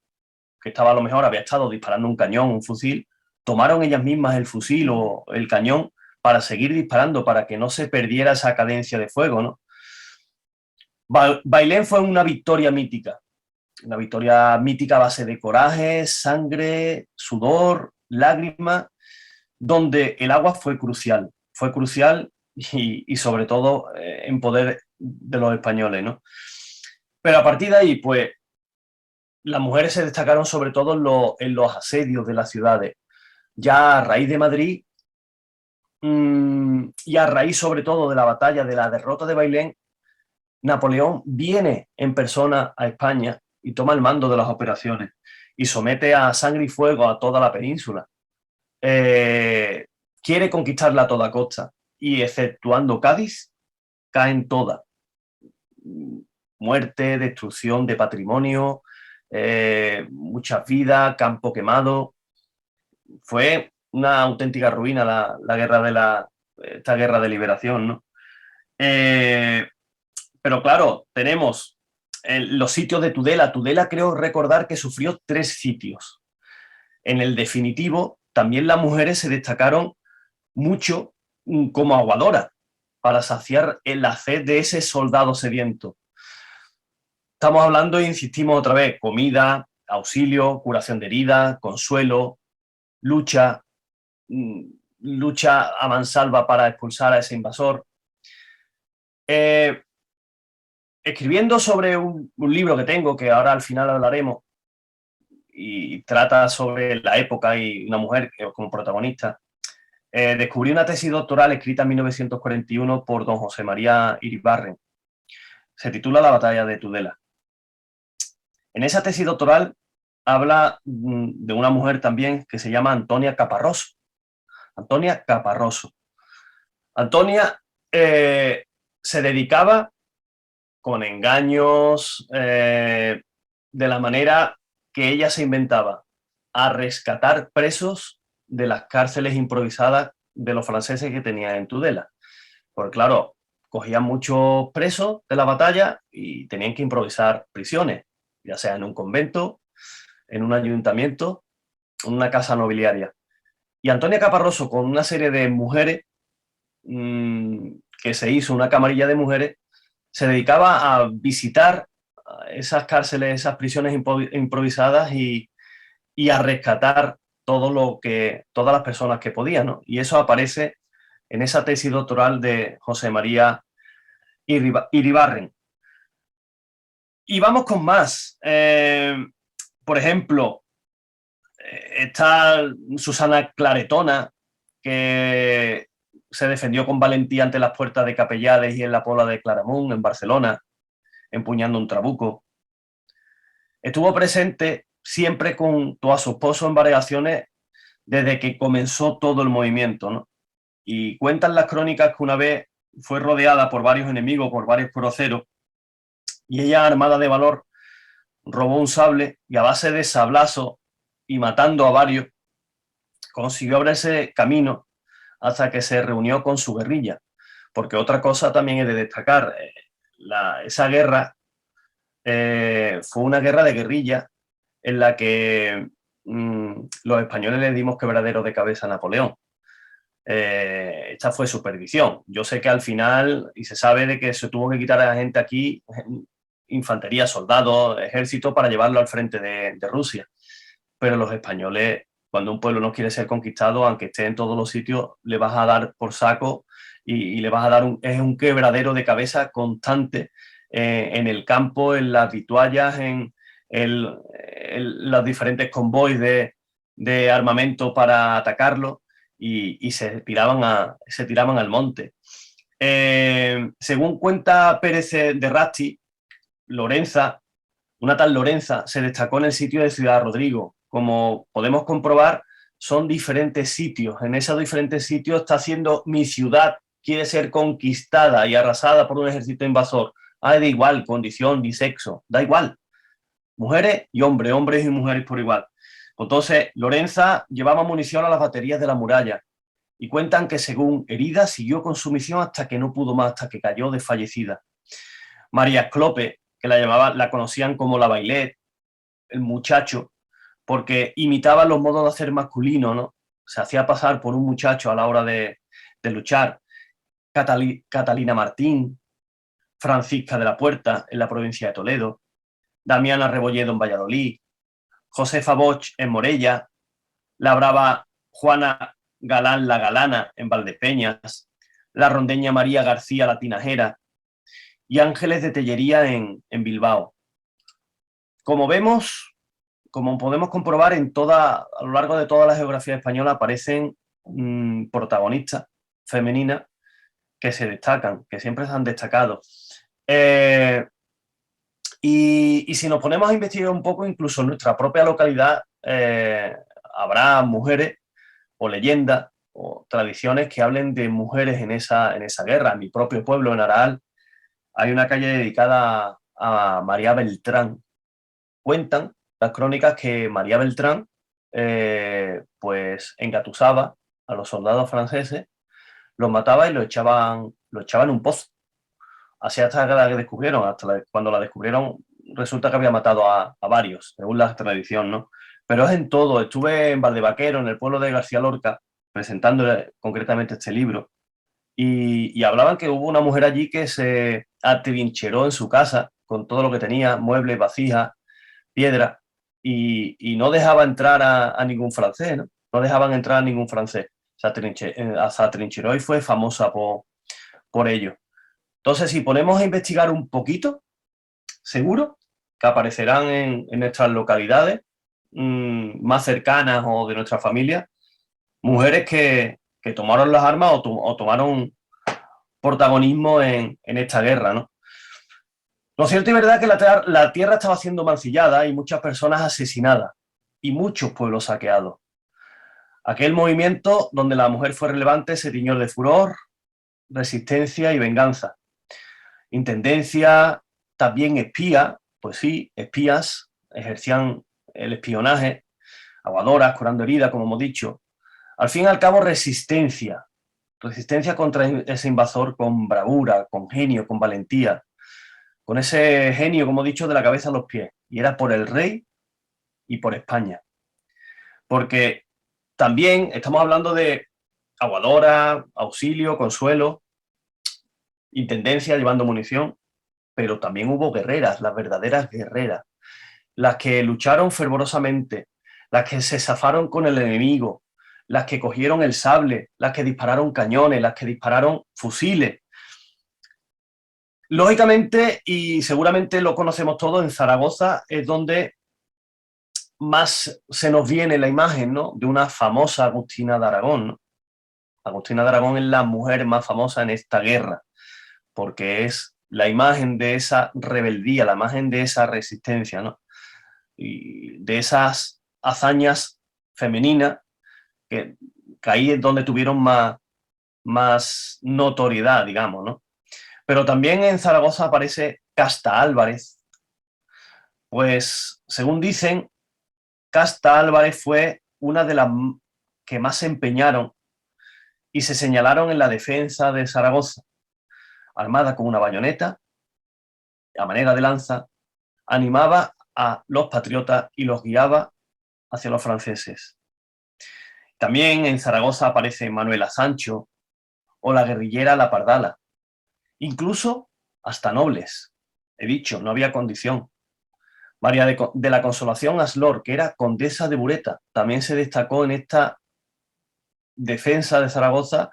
que estaba a lo mejor, había estado disparando un cañón, un fusil, tomaron ellas mismas el fusil o el cañón para seguir disparando, para que no se perdiera esa cadencia de fuego, ¿no? Bailén fue una victoria mítica a base de coraje, sangre, sudor, lágrimas, donde el agua fue crucial y sobre todo en poder de los españoles, ¿no? Pero a partir de ahí, pues, las mujeres se destacaron sobre todo en los asedios de las ciudades. Ya a raíz de Madrid y a raíz sobre todo de la batalla, de la derrota de Bailén, Napoleón viene en persona a España y toma el mando de las operaciones y somete a sangre y fuego a toda la península. Quiere conquistarla a toda costa y, exceptuando Cádiz, caen todas. Muerte, destrucción de patrimonio, muchas vidas, campo quemado. Fue una auténtica ruina esta guerra de liberación, ¿no? Pero claro, tenemos los sitios de Tudela. Tudela creo recordar que sufrió 3 sitios. En el definitivo, también las mujeres se destacaron mucho como aguadoras para saciar la sed de ese soldado sediento. Estamos hablando, e insistimos otra vez, comida, auxilio, curación de heridas, consuelo, lucha a mansalva para expulsar a ese invasor. Escribiendo sobre un libro que tengo, que ahora al final hablaremos, y trata sobre la época y una mujer como protagonista, descubrí una tesis doctoral escrita en 1941 por don José María Iribarren. Se titula La batalla de Tudela. En esa tesis doctoral habla de una mujer también que se llama Antonia Caparroso. Antonia Caparroso. Antonia se dedicaba con engaños, de la manera que ella se inventaba, a rescatar presos de las cárceles improvisadas de los franceses que tenían en Tudela. Porque claro, cogían muchos presos de la batalla y tenían que improvisar prisiones, ya sea en un convento, en un ayuntamiento, en una casa nobiliaria. Y Antonia Caparroso, con una serie de mujeres, que se hizo una camarilla de mujeres, se dedicaba a visitar esas cárceles, esas prisiones improvisadas y a rescatar todas las personas que podían, ¿no? Y eso aparece en esa tesis doctoral de José María Iribarren. Y vamos con más. Por ejemplo, está Susana Claretona, que se defendió con valentía ante las puertas de Capellades y en la Pola de Claramunt, en Barcelona, empuñando un trabuco. Estuvo presente siempre junto a su esposo en variaciones desde que comenzó todo el movimiento, ¿no? Y cuentan las crónicas que una vez fue rodeada por varios enemigos, por varios proceros, y ella, armada de valor, robó un sable y a base de sablazo y matando a varios, consiguió abrirse camino hasta que se reunió con su guerrilla. Porque otra cosa también es de destacar, esa guerra fue una guerra de guerrilla en la que los españoles le dimos quebradero de cabeza a Napoleón. Esta fue su perdición. Yo sé que al final, y se sabe de que se tuvo que quitar a la gente aquí, infantería, soldados, ejército, para llevarlo al frente de Rusia. Pero los españoles, cuando un pueblo no quiere ser conquistado, aunque esté en todos los sitios, le vas a dar por saco y le vas a dar un quebradero de cabeza constante en el campo, en las vituallas, en los diferentes convoys de armamento para atacarlo, y se tiraban al monte. Según cuenta Pérez de Rasti, Lorenza, una tal Lorenza, se destacó en el sitio de Ciudad Rodrigo. Como podemos comprobar, son diferentes sitios. En esos diferentes sitios está siendo mi ciudad, quiere ser conquistada y arrasada por un ejército invasor. Da igual condición ni sexo, da igual. Mujeres y hombres, hombres y mujeres por igual. Entonces, Lorenza llevaba munición a las baterías de la muralla y cuentan que, según herida, siguió con su misión hasta que no pudo más, hasta que cayó desfallecida. María Esclope, que la conocían como la Bailet, el muchacho, porque imitaba los modos de hacer masculinos, ¿no? Se hacía pasar por un muchacho a la hora de luchar. Catalina Martín, Francisca de la Puerta, en la provincia de Toledo, Damiana Rebolledo en Valladolid, Josefa Bosch en Morella, la brava Juana Galán la Galana en Valdepeñas, la rondeña María García la Tinajera y Ángeles de Tellería en Bilbao. Como podemos comprobar, a lo largo de toda la geografía española aparecen protagonistas femeninas que se destacan, que siempre se han destacado. Y si nos ponemos a investigar un poco, incluso en nuestra propia localidad habrá mujeres o leyendas o tradiciones que hablen de mujeres en esa guerra. En mi propio pueblo, en Araal, hay una calle dedicada a María Beltrán. Cuentan las crónicas que María Beltrán pues engatusaba a los soldados franceses, los mataba y lo echaban en un pozo. así hasta que la descubrieron, cuando la descubrieron resulta que había matado a varios, según la tradición, ¿no? Pero es en todo. Estuve en Valdevaquero, en el pueblo de García Lorca, presentando concretamente este libro, y hablaban que hubo una mujer allí que se atrincheró en su casa con todo lo que tenía, muebles, vasijas, piedra, y no dejaba entrar a ningún francés, ¿no? No dejaban entrar a ningún francés. Se atrincheró y fue famosa por ello. Entonces, si ponemos a investigar un poquito, seguro que aparecerán en nuestras localidades más cercanas o de nuestra familia, mujeres que tomaron las armas o tomaron protagonismo en esta guerra, ¿no? Lo cierto y verdad es que la tierra estaba siendo mancillada y muchas personas asesinadas y muchos pueblos saqueados. Aquel movimiento donde la mujer fue relevante se tiñó de furor, resistencia y venganza. Intendencia, también espía, pues sí, espías, ejercían el espionaje, aguadoras, curando heridas, como hemos dicho. Al fin y al cabo, resistencia contra ese invasor con bravura, con genio, con valentía, con ese genio, como he dicho, de la cabeza a los pies. Y era por el rey y por España. Porque también estamos hablando de aguadora, auxilio, consuelo, intendencia llevando munición, pero también hubo guerreras, las verdaderas guerreras, las que lucharon fervorosamente, las que se zafaron con el enemigo, las que cogieron el sable, las que dispararon cañones, las que dispararon fusiles. Lógicamente, y seguramente lo conocemos todos, en Zaragoza es donde más se nos viene la imagen, ¿no?, de una famosa Agustina de Aragón, ¿no? Agustina de Aragón es la mujer más famosa en esta guerra, porque es la imagen de esa rebeldía, la imagen de esa resistencia, ¿no?, y de esas hazañas femeninas que ahí es donde tuvieron más notoriedad, digamos, ¿no? Pero también en Zaragoza aparece Casta Álvarez. Pues, según dicen, Casta Álvarez fue una de las que más se empeñaron y se señalaron en la defensa de Zaragoza, armada con una bayoneta, a manera de lanza, animaba a los patriotas y los guiaba hacia los franceses. También en Zaragoza aparece Manuela Sancho o la guerrillera La Pardala, incluso hasta nobles. He dicho, no había condición. María de la Consolación Aslor, que era condesa de Bureta, también se destacó en esta defensa de Zaragoza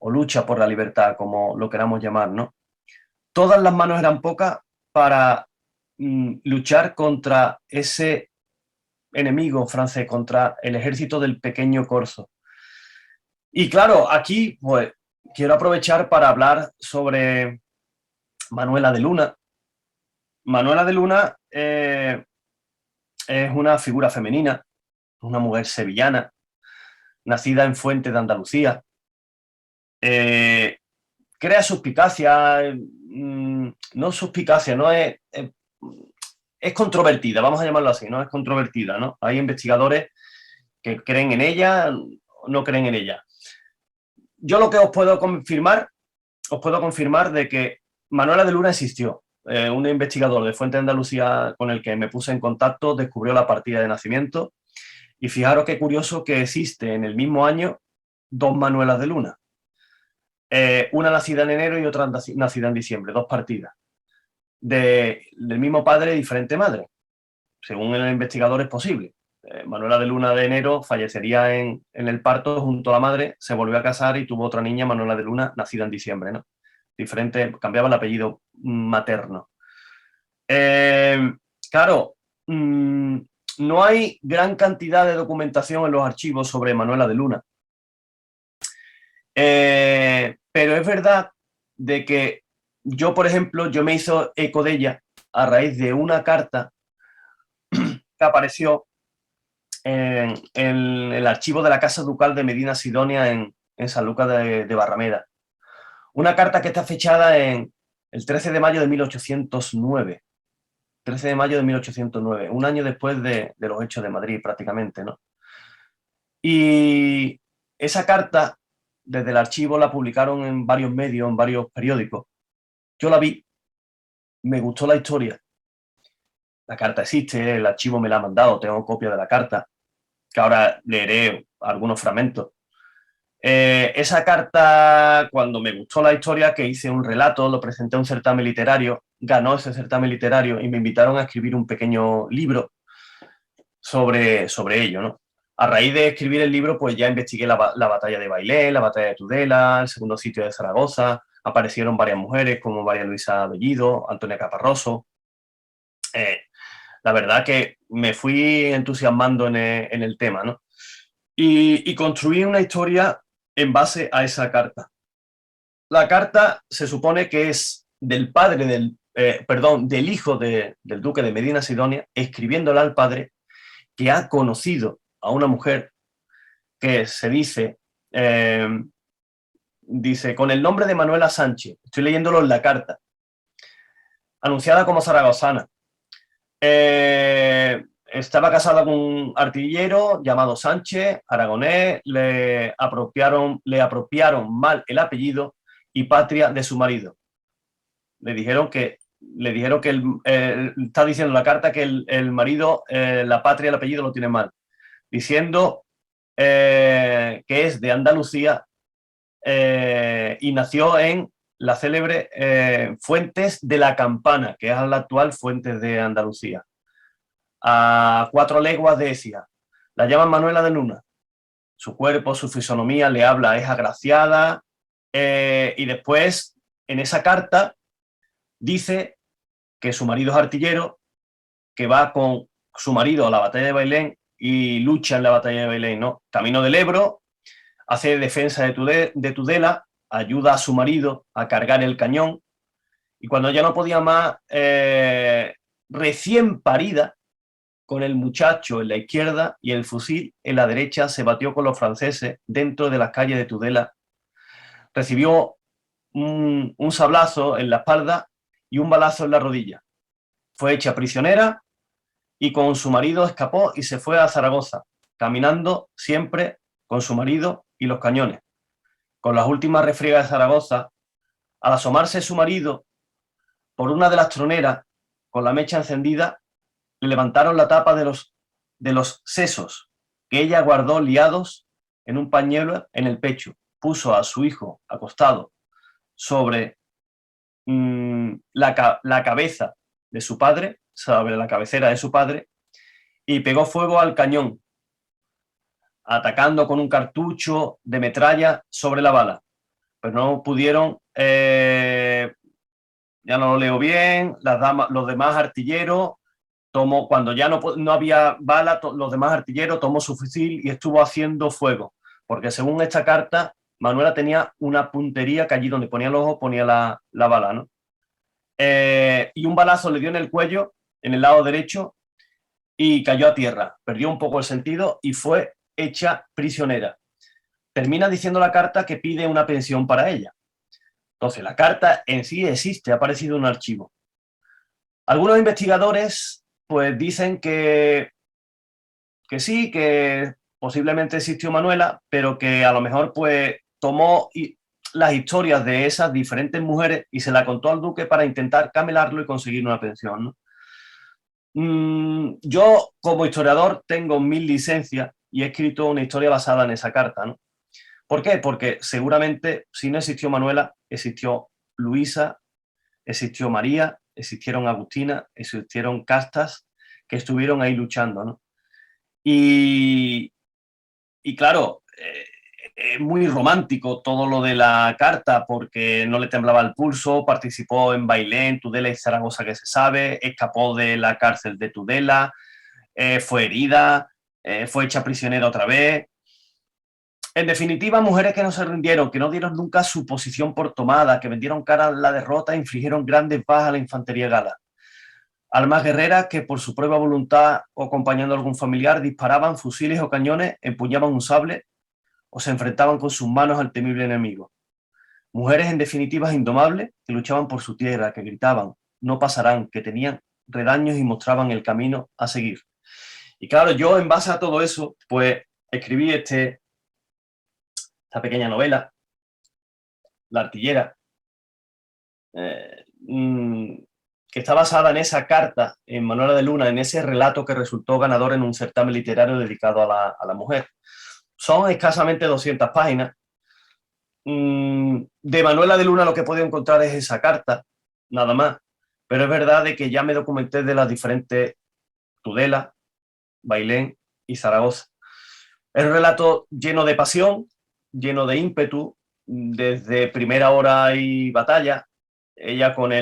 o lucha por la libertad, como lo queramos llamar, ¿no? Todas las manos eran pocas para luchar contra ese enemigo francés, contra el ejército del pequeño Corzo. Y claro, aquí pues quiero aprovechar para hablar sobre Manuela de Luna. Manuela de Luna es una figura femenina, una mujer sevillana, nacida en Fuente de Andalucía. Crea suspicacia, no suspicacia, no es controvertida, vamos a llamarlo así, no es controvertida, ¿no? Hay investigadores que creen en ella, no creen en ella. Yo lo que os puedo confirmar de que Manuela de Luna existió. Un investigador de Fuente de Andalucía con el que me puse en contacto descubrió la partida de nacimiento y fijaros qué curioso que existe en el mismo año dos Manuelas de Luna. Una nacida en enero y otra nacida en diciembre, dos partidas. Del mismo padre y diferente madre. Según el investigador es posible. Manuela de Luna de enero fallecería en el parto junto a la madre, se volvió a casar y tuvo otra niña, Manuela de Luna, nacida en diciembre, ¿no? Diferente, cambiaba el apellido materno. Claro, no hay gran cantidad de documentación en los archivos sobre Manuela de Luna. Pero es verdad de que yo, por ejemplo, yo me hizo eco de ella a raíz de una carta que apareció en el archivo de la Casa Ducal de Medina Sidonia en Sanlúcar de Barrameda. Una carta que está fechada en el 13 de mayo de 1809. 13 de mayo de 1809, un año después de los hechos de Madrid prácticamente, ¿no? Y esa carta, desde el archivo, la publicaron en varios medios, en varios periódicos, Yo la vi, me gustó la historia. La carta existe, el archivo me la ha mandado, tengo copia de la carta, que ahora leeré algunos fragmentos. Esa carta, cuando me gustó la historia, que hice un relato, lo presenté a un certamen literario, ganó ese certamen literario y me invitaron a escribir un pequeño libro sobre ello, ¿no? A raíz de escribir el libro, pues ya investigué la batalla de Bailén, la batalla de Tudela, el segundo sitio de Zaragoza, aparecieron varias mujeres como María Luisa Bellido, Antonia Caparroso. La verdad que me fui entusiasmando en el tema, ¿no? Y construí una historia en base a esa carta. La carta se supone que es del padre del hijo del duque de Medina Sidonia, escribiéndola al padre, que ha conocido a una mujer que se dice, con el nombre de Manuela Sánchez, estoy leyéndolo en la carta, anunciada como zaragozana. Estaba casada con un artillero llamado Sánchez, aragonés, le apropiaron mal el apellido y patria de su marido. Le dijeron que está diciendo la carta que el marido, la patria y el apellido lo tiene mal, diciendo que es de Andalucía y nació en la célebre Fuentes de la Campana, que es la actual Fuentes de Andalucía, a 4 leguas de Écija. La llaman Manuela de Luna. Su cuerpo, su fisonomía le habla, es agraciada, y después en esa carta dice que su marido es artillero, que va con su marido a la batalla de Bailén y lucha en la batalla de Bailén, ¿no? Camino del Ebro, hace defensa de Tudela, ayuda a su marido a cargar el cañón, y cuando ya no podía más, recién parida, con el muchacho en la izquierda y el fusil en la derecha, se batió con los franceses dentro de las calles de Tudela. Recibió un sablazo en la espalda y un balazo en la rodilla. Fue hecha prisionera y con su marido escapó y se fue a Zaragoza, caminando siempre con su marido y los cañones. Con las últimas refriegas de Zaragoza, al asomarse su marido por una de las troneras con la mecha encendida, le levantaron la tapa de los sesos que ella guardó liados en un pañuelo en el pecho. Puso a su hijo acostado sobre la cabeza de su padre, sobre la cabecera de su padre, y pegó fuego al cañón, atacando con un cartucho de metralla sobre la bala. Pero no pudieron, ya no lo leo bien, los demás artilleros, cuando ya no había bala, los demás artilleros tomó su fusil y estuvo haciendo fuego, porque según esta carta, Manuela tenía una puntería que allí donde ponía el ojo ponía la bala, ¿no? Y un balazo le dio en el cuello, en el lado derecho, y cayó a tierra. Perdió un poco el sentido y fue hecha prisionera. Termina diciendo la carta que pide una pensión para ella. Entonces, la carta en sí existe, ha aparecido en un archivo. Algunos investigadores pues dicen que sí, que posiblemente existió Manuela, pero que a lo mejor pues tomó las historias de esas diferentes mujeres y se la contó al duque para intentar camelarlo y conseguir una pensión, ¿no? Yo, como historiador, tengo 1000 licencias y he escrito una historia basada en esa carta, ¿no? ¿Por qué? Porque seguramente si no existió Manuela, existió Luisa, existió María, existieron Agustina, existieron castas que estuvieron ahí luchando, ¿no? Y claro, es muy romántico todo lo de la carta porque no le temblaba el pulso, participó en Bailén, Tudela y Zaragoza, que se sabe, escapó de la cárcel de Tudela, fue herida, fue hecha prisionera otra vez. En definitiva, mujeres que no se rindieron, que no dieron nunca su posición por tomada, que vendieron cara a la derrota e infligieron grandes bajas a la infantería gala. Almas guerreras que por su propia voluntad o acompañando a algún familiar disparaban fusiles o cañones, empuñaban un sable o se enfrentaban con sus manos al temible enemigo. Mujeres en definitiva indomables que luchaban por su tierra, que gritaban, no pasarán, que tenían redaños y mostraban el camino a seguir. Y claro, yo en base a todo eso, pues escribí esta pequeña novela, La artillera, que está basada en esa carta, en Manuela de Luna, en ese relato que resultó ganador en un certamen literario dedicado a la mujer. Son escasamente 200 páginas. De Manuela de Luna lo que he podido encontrar es esa carta, nada más. Pero es verdad de que ya me documenté de las diferentes Tudela, Bailén y Zaragoza. Es un relato lleno de pasión, lleno de ímpetu, desde primera hora y batalla. Ella con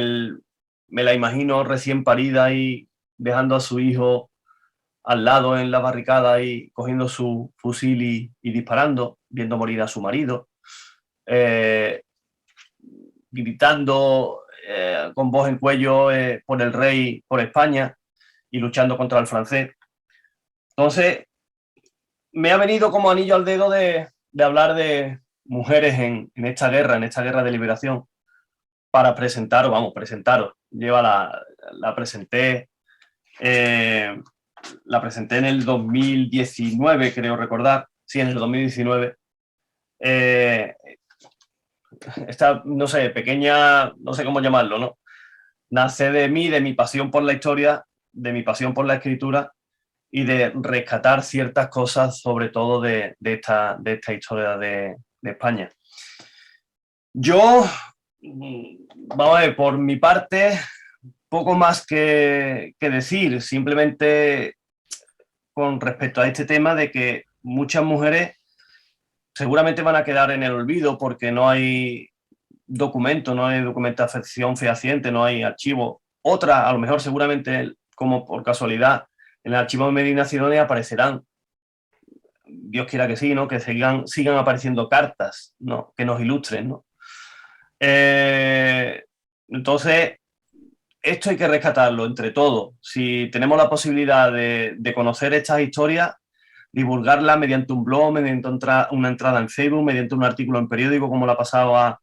me la imagino recién parida y dejando a su hijo al lado en la barricada y cogiendo su fusil y disparando, viendo morir a su marido, gritando con voz en cuello por el rey, por España y luchando contra el francés. Entonces, me ha venido como anillo al dedo de hablar de mujeres en esta guerra de liberación, para presentaros. La presenté en el 2019, creo recordar. Sí, en el 2019. Esta, no sé, pequeña, no sé cómo llamarlo, ¿no? Nace de mí, de mi pasión por la historia, de mi pasión por la escritura y de rescatar ciertas cosas, sobre todo de esta historia de España. Yo, vamos a ver, por mi parte, poco más que decir, simplemente con respecto a este tema de que muchas mujeres seguramente van a quedar en el olvido porque no hay documento, no hay documentación fehaciente, no hay archivo. Otras, a lo mejor seguramente, como por casualidad, en el archivo de Medina Sidonia aparecerán, Dios quiera que sí, ¿no? Que sigan apareciendo cartas, ¿no? Que nos ilustren, ¿no? Entonces, esto hay que rescatarlo entre todos. Si tenemos la posibilidad de conocer estas historias, divulgarlas mediante un blog, mediante una entrada en Facebook, mediante un artículo en periódico, como le ha pasado a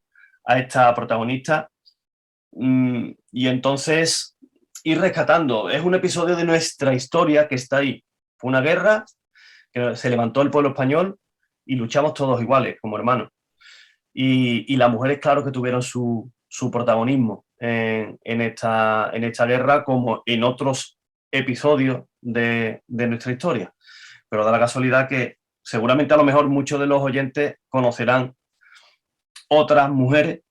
esta protagonista, y entonces ir rescatando. Es un episodio de nuestra historia que está ahí. Fue una guerra, que se levantó el pueblo español y luchamos todos iguales, como hermanos. Y las mujeres, claro que tuvieron su protagonismo en esta guerra, como en otros episodios de nuestra historia. Pero da la casualidad que seguramente a lo mejor muchos de los oyentes conocerán otras mujeres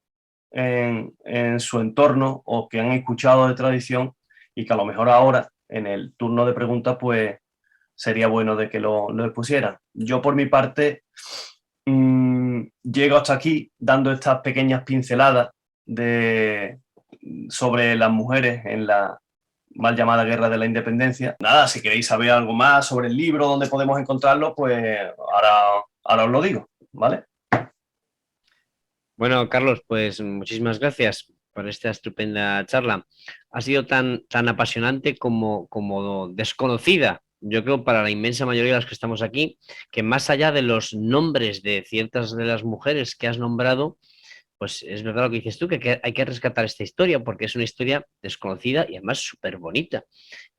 en su entorno o que han escuchado de tradición y que a lo mejor ahora, en el turno de preguntas, pues sería bueno de que lo expusieran. Yo, por mi parte, llego hasta aquí dando estas pequeñas pinceladas sobre las mujeres en la mal llamada Guerra de la Independencia. Nada, si queréis saber algo más sobre el libro, dónde podemos encontrarlo, pues ahora os lo digo, ¿vale? Bueno, Carlos, pues muchísimas gracias por esta estupenda charla. Ha sido tan apasionante como desconocida, yo creo, para la inmensa mayoría de los que estamos aquí, que más allá de los nombres de ciertas de las mujeres que has nombrado, pues es verdad lo que dices tú, que hay que rescatar esta historia porque es una historia desconocida y además súper bonita.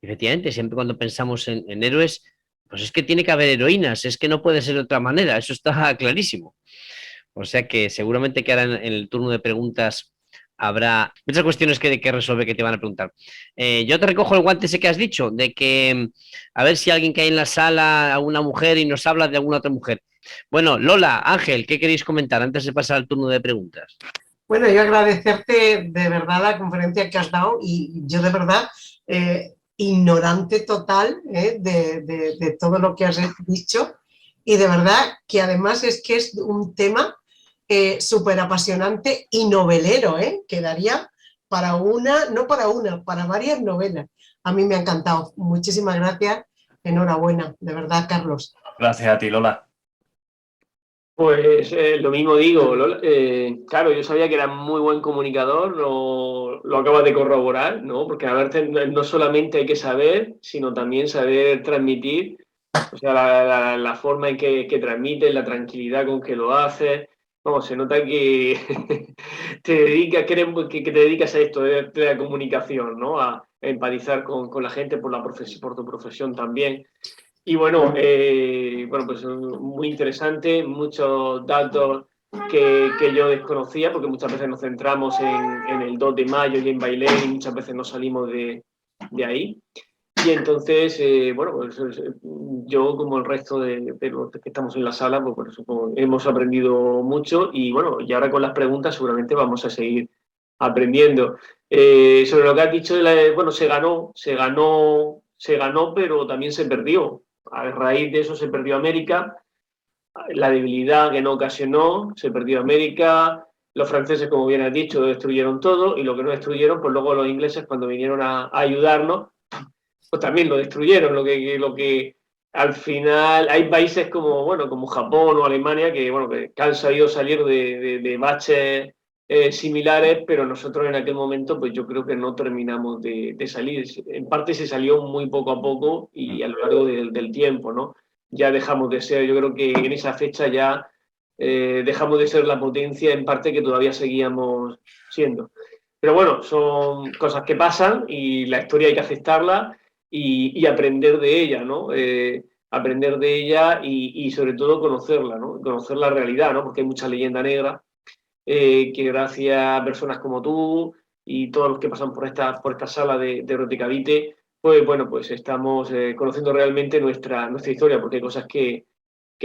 Efectivamente, siempre cuando pensamos en héroes, pues es que tiene que haber heroínas, es que no puede ser de otra manera, eso está clarísimo. O sea que seguramente que ahora en el turno de preguntas habrá muchas cuestiones que resolver que te van a preguntar. Yo te recojo el guante ese que has dicho, de que a ver si alguien que hay en la sala, alguna mujer y nos habla de alguna otra mujer. Bueno, Lola, Ángel, ¿qué queréis comentar antes de pasar al turno de preguntas? Bueno, yo agradecerte de verdad la conferencia que has dado y yo de verdad ignorante total de todo lo que has dicho y de verdad que además es que es un tema súper apasionante y novelero, que daría para para varias novelas. A mí me ha encantado. Muchísimas gracias. Enhorabuena, de verdad, Carlos. Gracias a ti, Lola. Pues lo mismo digo, Lola. Claro, yo sabía que era muy buen comunicador, lo acabas de corroborar, ¿no? Porque a veces no solamente hay que saber, sino también saber transmitir, o sea, la forma en que transmites, la tranquilidad con que lo haces. Vamos, se nota que te dedicas a esto de la comunicación, ¿no? A empatizar con la gente por tu profesión también. Y bueno, pues muy interesante, muchos datos que yo desconocía, porque muchas veces nos centramos en el 2 de mayo y en Bailén y muchas veces no salimos de ahí. Y entonces, bueno, pues yo como el resto de los que estamos en la sala, pues supongo, hemos aprendido mucho y bueno, y ahora con las preguntas seguramente vamos a seguir aprendiendo. Sobre lo que has dicho, bueno, se ganó, pero también se perdió. A raíz de eso se perdió América, la debilidad que no ocasionó, se perdió América, los franceses, como bien has dicho, destruyeron todo y lo que no destruyeron, pues luego los ingleses cuando vinieron a ayudarnos, pues también lo destruyeron, lo que al final hay países como, bueno, como Japón o Alemania que, bueno, que han sabido salir de baches similares, pero nosotros en aquel momento pues yo creo que no terminamos de salir. En parte se salió muy poco a poco y a lo largo del tiempo, ¿no? Ya dejamos de ser, yo creo que en esa fecha ya dejamos de ser la potencia en parte que todavía seguíamos siendo. Pero bueno, son cosas que pasan y la historia hay que aceptarla y aprender de ella, ¿no? Aprender de ella y sobre todo conocerla, ¿no? Conocer la realidad, ¿no? Porque hay mucha leyenda negra que gracias a personas como tú y todos los que pasan por esta sala de Roticavite, pues bueno, pues estamos conociendo realmente nuestra historia, porque hay cosas que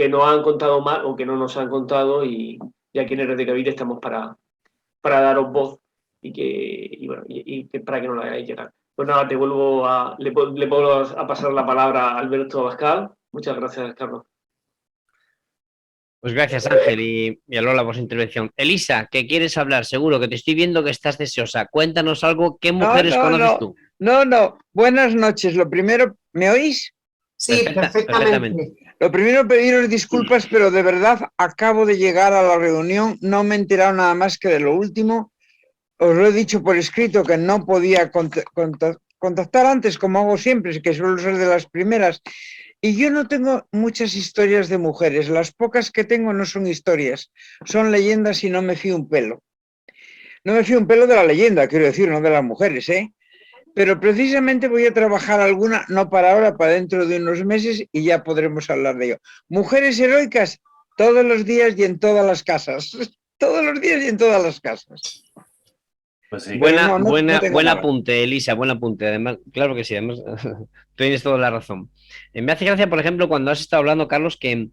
nos han contado mal o que no nos han contado y aquí en Roticavite estamos para daros voz y bueno, que para que no la hagáis llegar. Pues nada, le vuelvo a pasar la palabra a Alberto Abascal. Muchas gracias, Carlos. Pues gracias, Ángel y a Lola por su intervención. Elisa, ¿qué quieres hablar? Seguro que te estoy viendo que estás deseosa. Cuéntanos algo. ¿Qué mujeres conoces tú? No. Buenas noches. Lo primero, ¿me oís? Sí, perfectamente. Lo primero, pediros disculpas, pero de verdad acabo de llegar a la reunión. No me he enterado nada más que de lo último. Os lo he dicho por escrito que no podía contactar antes, como hago siempre, que suelo ser de las primeras. Y yo no tengo muchas historias de mujeres. Las pocas que tengo no son historias, son leyendas y no me fío un pelo. No me fío un pelo de la leyenda, quiero decir, no de las mujeres, ¿eh? Pero precisamente voy a trabajar alguna, no para ahora, para dentro de unos meses y ya podremos hablar de ello. Mujeres heroicas, todos los días y en todas las casas. Todos los días y en todas las casas. Pues sí. Buen apunte, Elisa, buen apunte. Además, claro que sí, además tienes toda la razón. Me hace gracia, por ejemplo, cuando has estado hablando, Carlos, que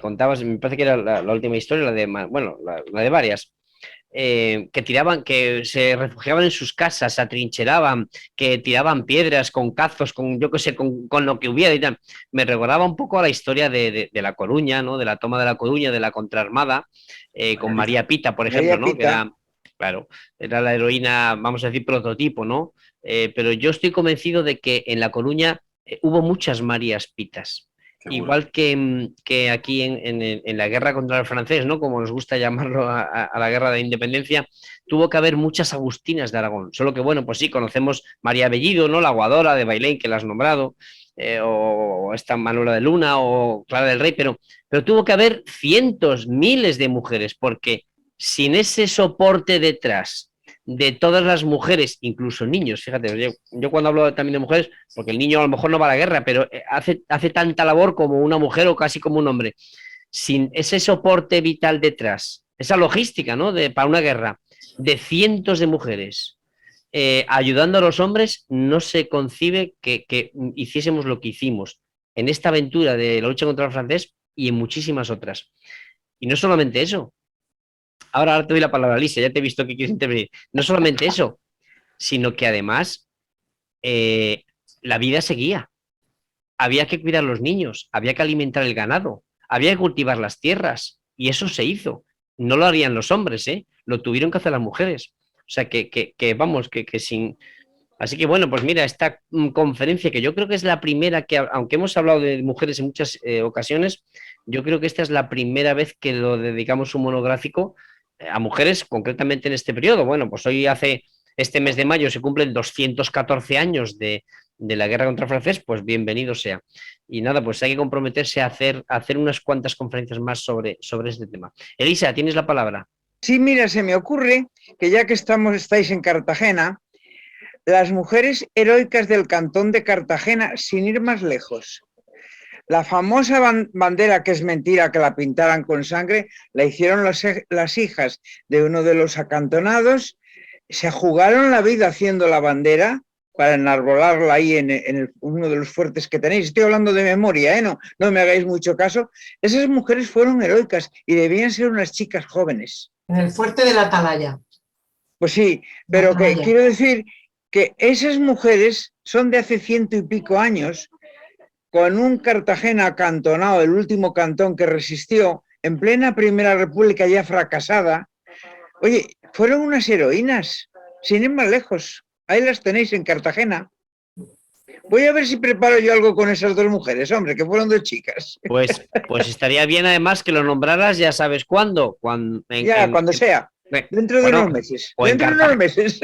contabas, me parece que era la última historia, la de varias, que tiraban, que se refugiaban en sus casas, se atrincheraban, que tiraban piedras con cazos, con yo qué sé, con lo que hubiera y tal. Me recordaba un poco a la historia de La Coruña, ¿no? De la toma de La Coruña, de la contraarmada, con María Pita, por ejemplo, ¿no? Que era, claro, era la heroína, vamos a decir, prototipo, ¿no? Pero yo estoy convencido de que en La Coruña hubo muchas Marías Pitas. Seguro. Igual que aquí en la guerra contra el francés, ¿no? Como nos gusta llamarlo a la guerra de independencia, tuvo que haber muchas Agustinas de Aragón. Solo que, bueno, pues sí, conocemos María Bellido, ¿no? La aguadora de Bailén, que la has nombrado, o esta Manuela de Luna, o Clara del Rey, pero tuvo que haber cientos, miles de mujeres, porque sin ese soporte detrás de todas las mujeres, incluso niños, fíjate, yo cuando hablo también de mujeres, porque el niño a lo mejor no va a la guerra, pero hace tanta labor como una mujer o casi como un hombre, sin ese soporte vital detrás, esa logística, ¿no? Para una guerra, de cientos de mujeres ayudando a los hombres, no se concibe que hiciésemos lo que hicimos en esta aventura de la lucha contra el francés y en muchísimas otras. Y no solamente eso. Ahora te doy la palabra, Lisa, ya te he visto que quieres intervenir. No solamente eso, sino que además la vida seguía. Había que cuidar a los niños, había que alimentar el ganado, había que cultivar las tierras, y eso se hizo. No lo harían los hombres, lo tuvieron que hacer las mujeres. O sea, que sin... Así que bueno, pues mira, esta conferencia que yo creo que es la primera que, aunque hemos hablado de mujeres en muchas ocasiones, yo creo que esta es la primera vez que lo dedicamos un monográfico a mujeres, concretamente en este periodo. Bueno, pues hoy este mes de mayo se cumplen 214 años de la guerra contra el francés, pues bienvenido sea. Y nada, pues hay que comprometerse a hacer unas cuantas conferencias más sobre este tema. Elisa, tienes la palabra. Sí, mira, se me ocurre que ya que estáis en Cartagena, las mujeres heroicas del cantón de Cartagena, sin ir más lejos. La famosa bandera, que es mentira que la pintaran con sangre, la hicieron las hijas de uno de los acantonados, se jugaron la vida haciendo la bandera para enarbolarla ahí en uno de los fuertes que tenéis. Estoy hablando de memoria, ¿eh? No me hagáis mucho caso. Esas mujeres fueron heroicas y debían ser unas chicas jóvenes. En el fuerte de la Atalaya. Pues sí, pero que quiero decir que esas mujeres son de hace 100 y pico años, con un Cartagena acantonado, el último cantón que resistió, en plena Primera República ya fracasada. Oye, fueron unas heroínas, sin ir más lejos. Ahí las tenéis en Cartagena. Voy a ver si preparo yo algo con esas dos mujeres, hombre, que fueron dos chicas. Pues estaría bien además que lo nombraras, ya sabes cuándo. Cuando sea. Dentro de unos meses. Dentro de unos meses.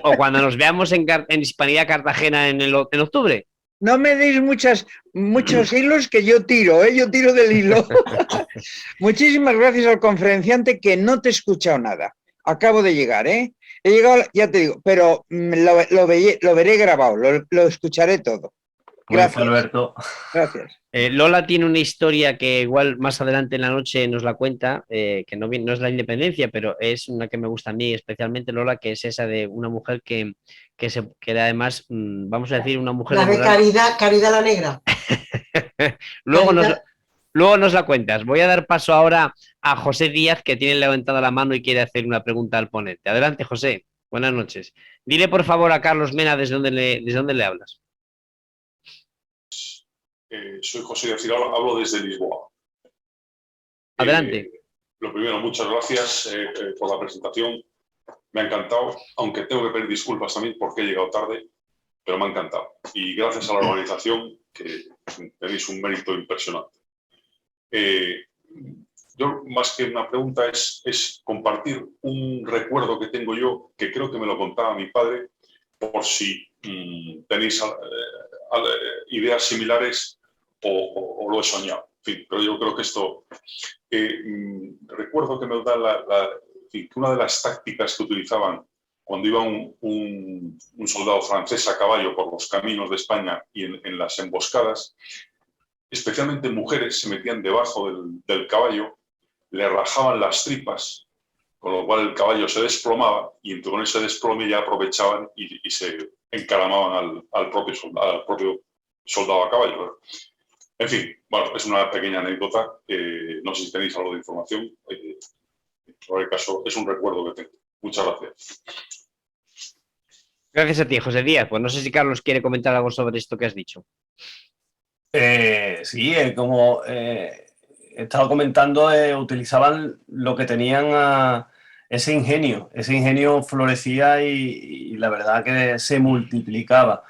O cuando nos veamos en Hispanidad Cartagena en octubre. No me deis muchos hilos que yo tiro, ¿eh? Yo tiro del hilo. Muchísimas gracias al conferenciante, que no te he escuchado nada. Acabo de llegar, ¿eh? He llegado, ya te digo, pero lo veré grabado, lo escucharé todo. Gracias, Alberto. Gracias. Lola tiene una historia que igual más adelante en la noche nos la cuenta, que no es la independencia, pero es una que me gusta a mí especialmente, Lola, que es esa de una mujer que era además, vamos a decir, una mujer... La de Caridad la Negra. Luego nos la cuentas. Voy a dar paso ahora a José Díaz, que tiene levantada la mano y quiere hacer una pregunta al ponente. Adelante, José. Buenas noches. Dile, por favor, a Carlos Mena desde dónde le hablas. Soy José Díaz, hablo desde Lisboa. Adelante. Lo primero, muchas gracias por la presentación. Me ha encantado, aunque tengo que pedir disculpas también porque he llegado tarde, pero me ha encantado. Y gracias a la organización, que tenéis un mérito impresionante. Yo, más que una pregunta, es compartir un recuerdo que tengo yo, que creo que me lo contaba mi padre, por si tenéis ideas similares o lo he soñado. En fin, pero yo creo que esto... recuerdo que me da que una de las tácticas que utilizaban cuando iba un soldado francés a caballo por los caminos de España y en las emboscadas, especialmente mujeres se metían debajo del caballo, le rajaban las tripas, con lo cual el caballo se desplomaba y con ese desplome ya aprovechaban y se encaramaban al propio soldado a caballo. En fin, bueno, es una pequeña anécdota, no sé si tenéis algo de información, en cualquier caso es un recuerdo que tengo. Muchas gracias. Gracias a ti, José Díaz. Pues no sé si Carlos quiere comentar algo sobre esto que has dicho. Sí, como he estado comentando, utilizaban lo que tenían ese ingenio florecía y la verdad que se multiplicaba.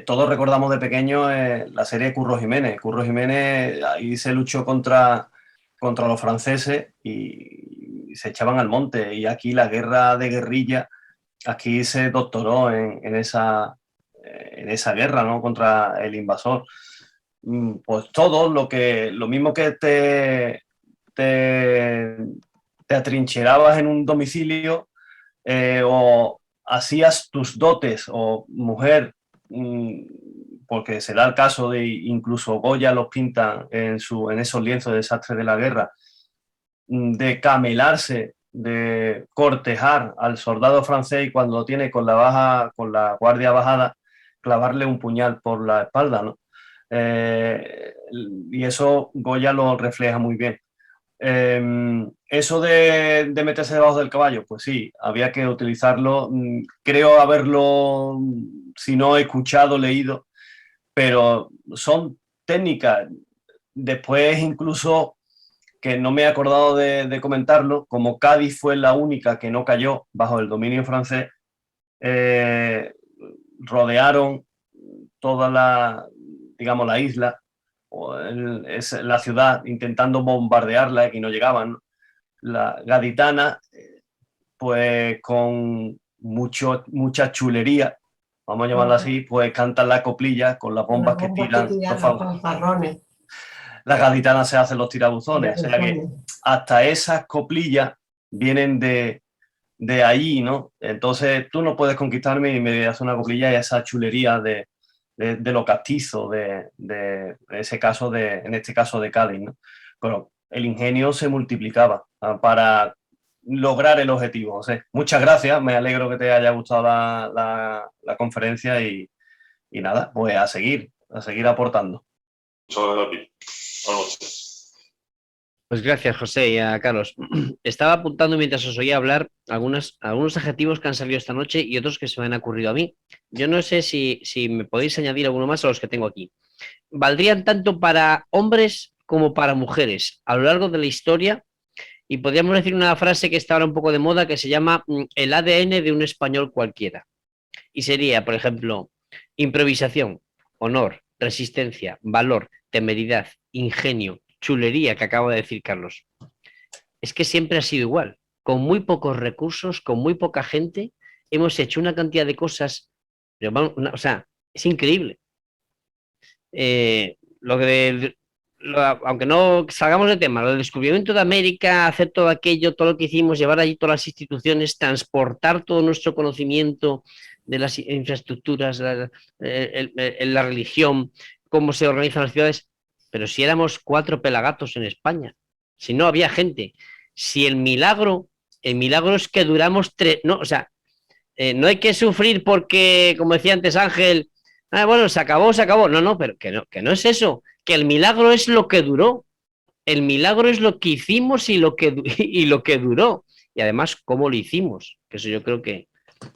Todos recordamos de pequeño la serie Curro Jiménez. Curro Jiménez ahí se luchó contra los franceses y se echaban al monte, y aquí la guerra de guerrilla, aquí se doctoró en esa guerra, ¿no?, contra el invasor. Pues todo lo mismo que te atrincherabas en un domicilio o hacías tus dotes o mujer, porque se da el caso de incluso Goya los pinta en esos lienzos de desastres de la guerra, de camelarse, de cortejar al soldado francés y cuando lo tiene con la guardia bajada, clavarle un puñal por la espalda, ¿no? Y eso Goya lo refleja muy bien. Eso de meterse debajo del caballo, pues sí, había que utilizarlo. Creo haberlo, si no escuchado, leído, pero son técnicas. Después incluso, que no me he acordado de comentarlo, como Cádiz fue la única que no cayó bajo el dominio francés, rodearon toda la isla, la ciudad, intentando bombardearla y no llegaban. La gaditana, pues con mucha chulería, vamos a llamarla así, pues cantan la coplilla con las bombas que tiran los fanfarrones. Las gaditanas se hacen los tirabuzones, o sea que hasta esas coplillas vienen de ahí, ¿no? Entonces tú no puedes conquistarme y me haces una coplilla, y esa chulería de de lo castizo de ese caso en este caso de Cádiz, ¿no? Pero el ingenio se multiplicaba para lograr el objetivo. José, muchas gracias, me alegro que te haya gustado la conferencia y nada, pues a seguir aportando. Muchas gracias a ti. Buenas noches. Pues gracias, José, y a Carlos. Estaba apuntando mientras os oía hablar algunos adjetivos que han salido esta noche y otros que se me han ocurrido a mí. Yo no sé si me podéis añadir alguno más a los que tengo aquí. Valdrían tanto para hombres como para mujeres a lo largo de la historia, y podríamos decir una frase que está ahora un poco de moda que se llama el ADN de un español cualquiera. Y sería, por ejemplo, improvisación, honor, resistencia, valor, temeridad, ingenio, chulería, que acabo de decir Carlos. Es que siempre ha sido igual. Con muy pocos recursos, con muy poca gente, hemos hecho una cantidad de cosas. O sea, es increíble. Aunque no salgamos del tema, el descubrimiento de América, hacer todo aquello, todo lo que hicimos, llevar allí todas las instituciones, transportar todo nuestro conocimiento de las infraestructuras, la religión, cómo se organizan las ciudades. Pero si éramos 4 pelagatos en España, si no había gente, si el milagro es que duramos 3, no, o sea, no hay que sufrir porque, como decía antes Ángel, bueno, se acabó, no, pero que no es eso, que el milagro es lo que duró, el milagro es lo que hicimos y lo que duró, y además cómo lo hicimos, que eso yo creo que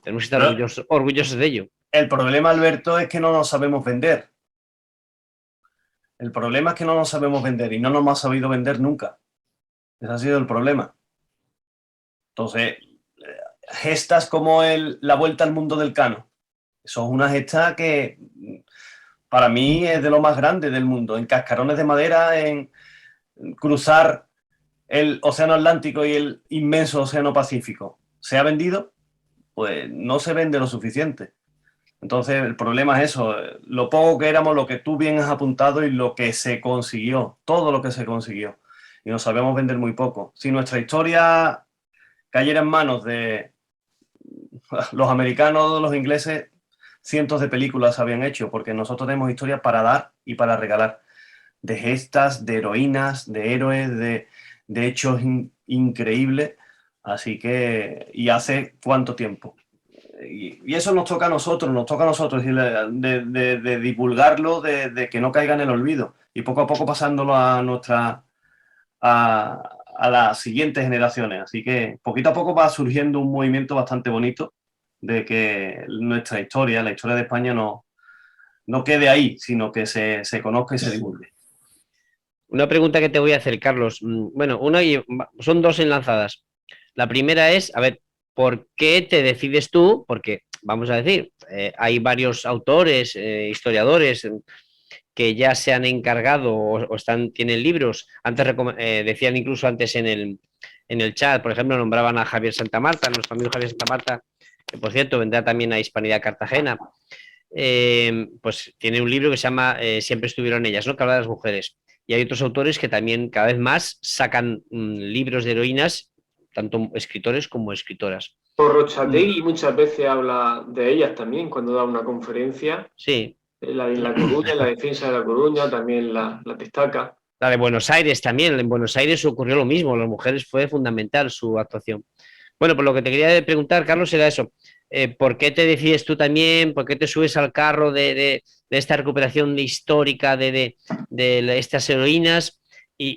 tenemos que estar orgullosos de ello. El problema, Alberto, es que no nos sabemos vender. El problema es que no nos sabemos vender y no nos hemos sabido vender nunca. Ese ha sido el problema. Entonces, gestas como la vuelta al mundo del Cano. Eso es una gesta que para mí es de lo más grande del mundo. En cascarones de madera, en cruzar el Océano Atlántico y el inmenso Océano Pacífico. ¿Se ha vendido? Pues no se vende lo suficiente. Entonces, el problema es eso, lo poco que éramos, lo que tú bien has apuntado y lo que se consiguió, todo lo que se consiguió. Y nos sabemos vender muy poco. Si nuestra historia cayera en manos de los americanos, los ingleses, cientos de películas se habían hecho, porque nosotros tenemos historias para dar y para regalar, de gestas, de heroínas, de héroes, de hechos increíbles. Así que, ¿y hace cuánto tiempo? Y eso nos toca a nosotros de divulgarlo, de que no caiga en el olvido y poco a poco pasándolo a las siguientes generaciones. Así que poquito a poco va surgiendo un movimiento bastante bonito de que nuestra historia, la historia de España no quede ahí, sino que se conozca y se divulgue. Una pregunta que te voy a hacer, Carlos. Bueno, son 2 enlazadas. La primera es, a ver, ¿por qué te decides tú? Porque, vamos a decir, hay varios autores, historiadores que ya se han encargado o tienen libros. Antes decían incluso antes en el chat, por ejemplo, nombraban a Javier Santamarta, nuestro amigo Javier Santamarta, que por cierto vendrá también a Hispanidad Cartagena. Pues tiene un libro que se llama Siempre estuvieron ellas, ¿no? Que habla de las mujeres. Y hay otros autores que también cada vez más sacan libros de heroínas, tanto escritores como escritoras. Corrochategui muchas veces habla de ellas también cuando da una conferencia. Sí. La de La Coruña, la defensa de La Coruña, también la destaca. La de Buenos Aires también. En Buenos Aires ocurrió lo mismo. Las mujeres fue fundamental su actuación. Bueno, pues lo que te quería preguntar, Carlos, era eso. ¿Por qué te decides tú también? ¿Por qué te subes al carro de esta recuperación histórica de estas heroínas? Y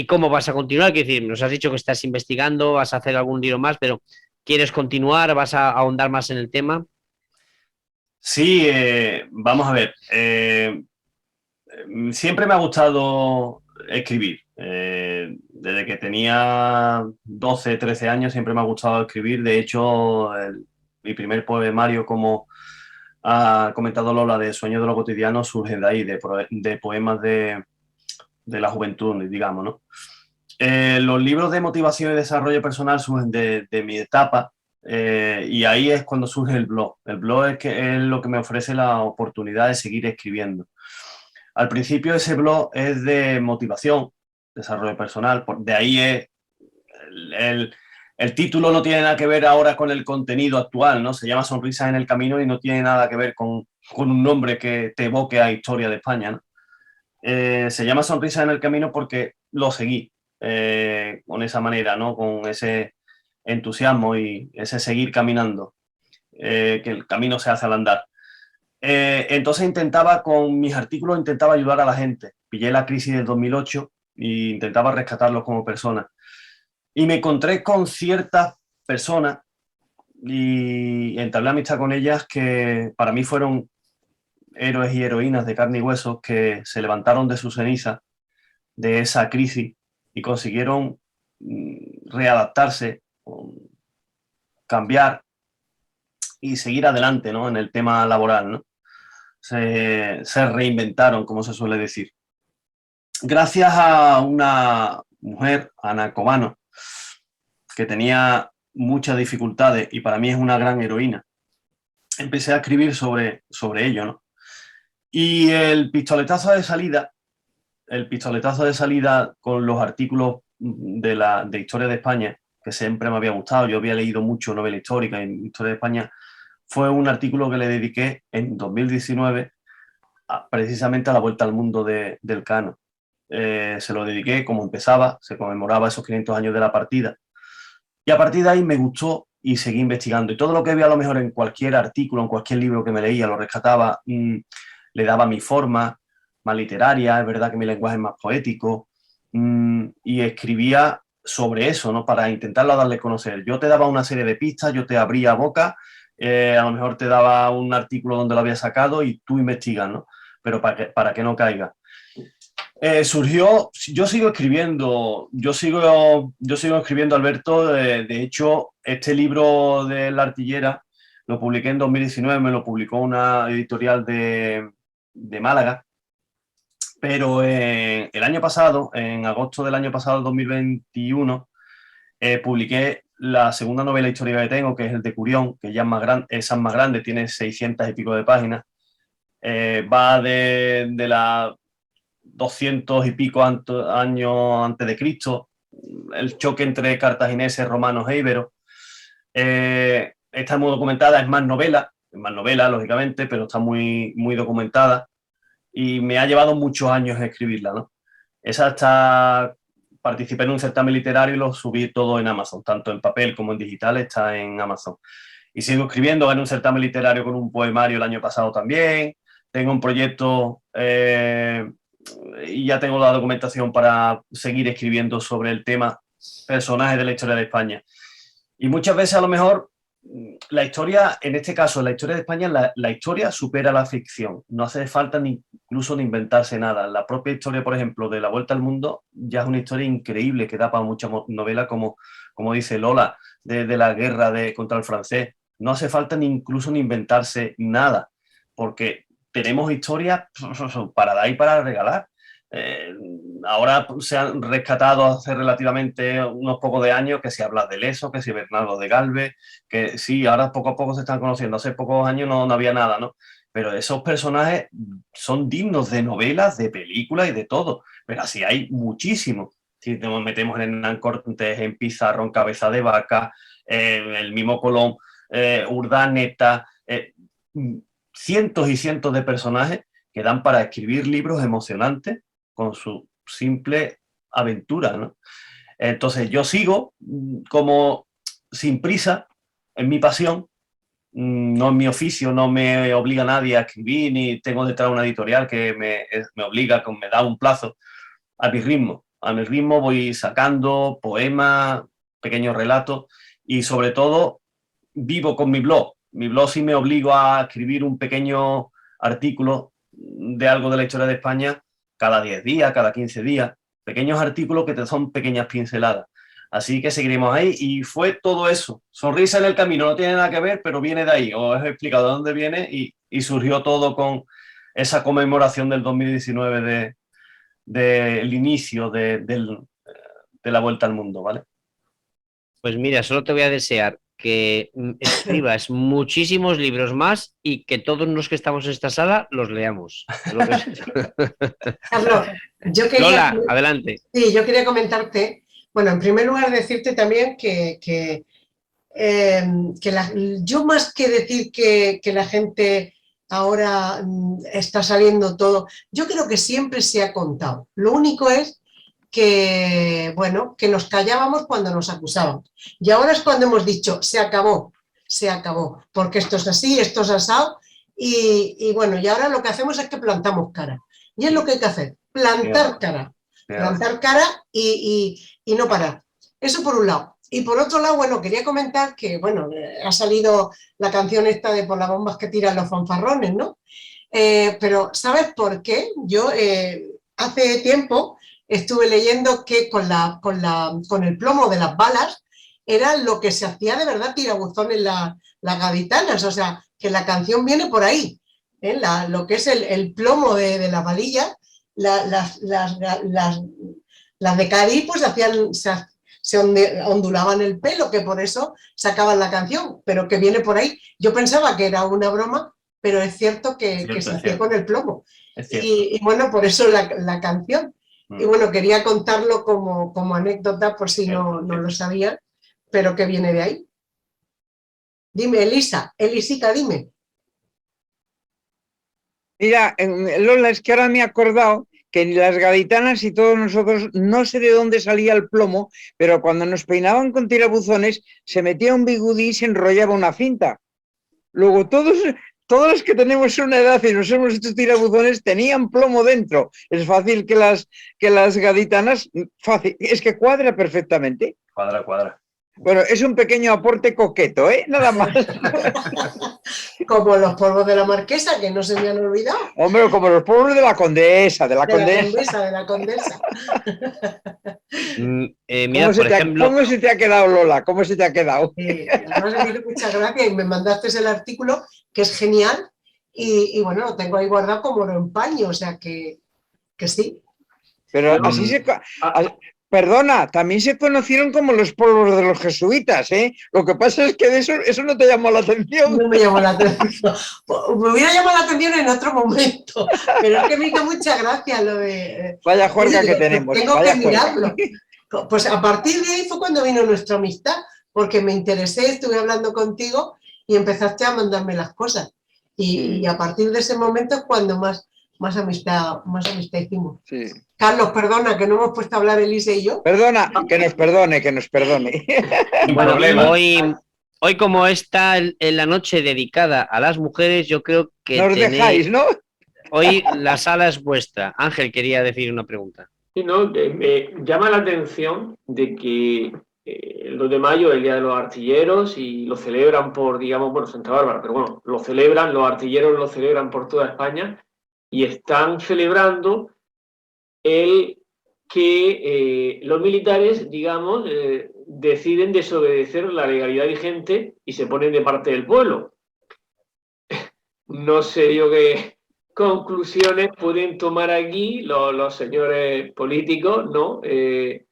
cómo vas a continuar. Quiero decir, nos has dicho que estás investigando, vas a hacer algún libro más, pero ¿quieres continuar? ¿Vas a ahondar más en el tema? Sí, vamos a ver. Siempre me ha gustado escribir. Desde que tenía 12, 13 años siempre me ha gustado escribir. De hecho, mi primer poemario, como ha comentado Lola, de Sueños de lo Cotidiano, surge de ahí, de poemas de la juventud, digamos, ¿no? Los libros de motivación y desarrollo personal surgen de mi etapa, y ahí es cuando surge el blog. El blog es lo que me ofrece la oportunidad de seguir escribiendo. Al principio ese blog es de motivación, desarrollo personal, de ahí es El título no tiene nada que ver ahora con el contenido actual, ¿no? Se llama Sonrisas en el Camino y no tiene nada que ver con un nombre que te evoque a Historia de España, ¿no? Se llama Sonrisas en el Camino porque lo seguí con esa manera, ¿no? Con ese entusiasmo y ese seguir caminando, que el camino se hace al andar. Entonces con mis artículos intentaba ayudar a la gente. Pillé la crisis del 2008 e intentaba rescatarlos como personas. Y me encontré con ciertas personas y entablé amistad con ellas que para mí fueron héroes y heroínas de carne y huesos que se levantaron de su ceniza, de esa crisis, y consiguieron readaptarse, cambiar y seguir adelante, ¿no? En el tema laboral, ¿no? Se reinventaron, como se suele decir. Gracias a una mujer, Ana Cobano, que tenía muchas dificultades y para mí es una gran heroína, empecé a escribir sobre ello, ¿no? Y el pistoletazo de salida con los artículos de Historia de España, que siempre me había gustado, yo había leído mucho novela histórica y Historia de España, fue un artículo que le dediqué en 2019 precisamente a la vuelta al mundo del Cano. Se lo dediqué como empezaba, se conmemoraba esos 500 años de la partida. Y a partir de ahí me gustó y seguí investigando. Y todo lo que veía a lo mejor en cualquier artículo, en cualquier libro que me leía, lo rescataba, le daba mi forma más literaria, es verdad que mi lenguaje es más poético, y escribía sobre eso, ¿no? Para intentarlo darle a conocer. Yo te daba una serie de pistas, yo te abría boca, a lo mejor te daba un artículo donde lo había sacado y tú investigas, ¿no? Pero para que no caiga. Yo sigo escribiendo, Alberto. De hecho, este libro de La Artillera lo publiqué en 2019, me lo publicó una editorial de Málaga, pero el año pasado, en agosto del año pasado, 2021, publiqué la segunda novela histórica que tengo, que es El Decurión, que ya es más grande, tiene 600 y pico de páginas. Va de la 200 y pico años antes de Cristo, el choque entre cartagineses, romanos e íberos. Está muy documentada, es más novela, lógicamente, pero está muy, muy documentada y me ha llevado muchos años escribirla, ¿no? Participé en un certamen literario y lo subí todo en Amazon, tanto en papel como en digital, está en Amazon. Y sigo escribiendo, gané un certamen literario con un poemario el año pasado también. Tengo un proyecto y ya tengo la documentación para seguir escribiendo sobre el tema personajes de la historia de España. Y muchas veces a lo mejor la historia, en este caso la historia de España, la historia supera la ficción. No hace falta incluso ni inventarse nada. La propia historia, por ejemplo, de la Vuelta al Mundo ya es una historia increíble que da para muchas novelas, como dice Lola, de la guerra contra el francés. No hace falta incluso ni inventarse nada, porque tenemos historias para dar y para regalar. Ahora se han rescatado hace relativamente unos pocos de años que se habla de Leso, que si Bernardo de Galvez, que sí, ahora poco a poco se están conociendo. Hace pocos años no había nada, ¿no? Pero esos personajes son dignos de novelas, de películas y de todo. Pero así hay muchísimos. Si nos metemos en Hernán Cortés, en Pizarro, en Cabeza de Vaca, el mismo Colón, Urdaneta, cientos y cientos de personajes que dan para escribir libros emocionantes con su simple aventura, ¿no? Entonces yo sigo como sin prisa en mi pasión, no en mi oficio, no me obliga nadie a escribir, ni tengo detrás una editorial que me obliga, que me da un plazo. A mi ritmo voy sacando poemas, pequeños relatos y sobre todo vivo con mi blog. Mi blog sí me obligo a escribir un pequeño artículo de algo de la historia de España cada 10 días, cada 15 días, pequeños artículos que son pequeñas pinceladas. Así que seguiremos ahí y fue todo eso. Sonrisa en el Camino no tiene nada que ver, pero viene de ahí. Os he explicado de dónde viene y surgió todo con esa conmemoración del 2019 del inicio de la Vuelta al Mundo, ¿vale? Pues mira, solo te voy a desear que escribas muchísimos libros más y que todos los que estamos en esta sala los leamos. Carlos, Lola, adelante. Sí, yo quería comentarte, Bueno, en primer lugar decirte también yo más que decir que la gente ahora está saliendo todo, yo creo que siempre se ha contado. Lo único es que, bueno, que nos callábamos cuando nos acusaban. Y ahora es cuando hemos dicho, se acabó, porque esto es así, esto es asado, y bueno, y ahora lo que hacemos es que plantamos cara. Y es lo que hay que hacer, plantar cara y no parar. Eso por un lado. Y por otro lado, bueno, quería comentar que, bueno, ha salido la canción esta de Por las bombas que tiran los fanfarrones, ¿no? Pero ¿sabes por qué? Yo hace tiempo estuve leyendo que con el plomo de las balas era lo que se hacía de verdad tirabuzones las gaditanas, o sea, que la canción viene por ahí, ¿eh? Lo que es el plomo de la balilla, las de Cádiz pues se ondulaban el pelo, que por eso sacaban la canción, pero que viene por ahí. Yo pensaba que era una broma, pero es cierto que se hacía con el plomo. Y bueno, por eso la canción. Y bueno, quería contarlo como anécdota por si no lo sabían, pero que viene de ahí. Dime, Elisica, dime. Mira, Lola, es que ahora me he acordado que en las gaditanas y todos nosotros, no sé de dónde salía el plomo, pero cuando nos peinaban con tirabuzones, se metía un bigudí y se enrollaba una cinta. Luego todos los que tenemos una edad y nos hemos hecho tirabuzones tenían plomo dentro. Es fácil que las gaditanas, fácil, es que cuadra perfectamente. Cuadra. Bueno, es un pequeño aporte coqueto, ¿eh? Nada más. Como los polvos de la Marquesa, que no se me han olvidado. Hombre, como los polvos de la Condesa, de la Condesa. Mira, por ejemplo... ¿Cómo se te ha quedado, Lola? ¿Cómo se te ha quedado? Además, me hizo muchas gracias y me mandaste el artículo, que es genial, y bueno, lo tengo ahí guardado como oro en paño, o sea que sí. Pero así se... Perdona, también se conocieron como los polvos de los jesuitas, ¿eh? Lo que pasa es que de eso no te llamó la atención. No me llamó la atención. Me hubiera llamado la atención en otro momento, pero es que me hizo mucha gracia lo de... Vaya juerga que tenemos. Tengo que mirarlo. Pues a partir de ahí fue cuando vino nuestra amistad, porque me interesé, estuve hablando contigo y empezaste a mandarme las cosas. Y a partir de ese momento es cuando más amistad hicimos. Sí. Carlos, perdona, que no hemos puesto a hablar Elise y yo. Perdona, que nos perdone. Bueno, hoy como está en la noche dedicada a las mujeres, yo creo que nos dejáis, ¿no? Hoy la sala es vuestra. Ángel quería decir una pregunta. Sí, no, me llama la atención de que el 2 de mayo es el Día de los Artilleros y lo celebran por, digamos, bueno, Santa Bárbara, pero bueno, los artilleros lo celebran por toda España y están celebrando el que los militares, digamos, deciden desobedecer la legalidad vigente y se ponen de parte del pueblo. No sé yo qué conclusiones pueden tomar aquí los señores políticos, ¿no? De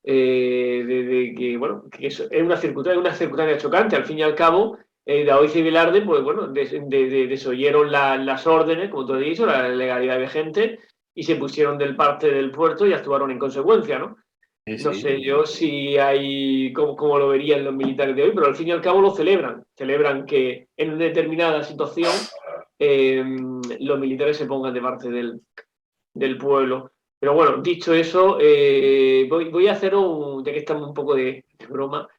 que, bueno, que eso es una circunstancia chocante. Al fin y al cabo, Daoiz y Velarde, pues bueno, desoyeron las órdenes, como tú has dicho, la legalidad vigente, y se pusieron del parte del puerto y actuaron en consecuencia, ¿no? Sí. No sé yo si hay, cómo lo verían los militares de hoy, pero al fin y al cabo lo celebran que en una determinada situación los militares se pongan de parte del pueblo. Pero bueno, dicho eso, voy a haceros, ya que estamos un poco de broma,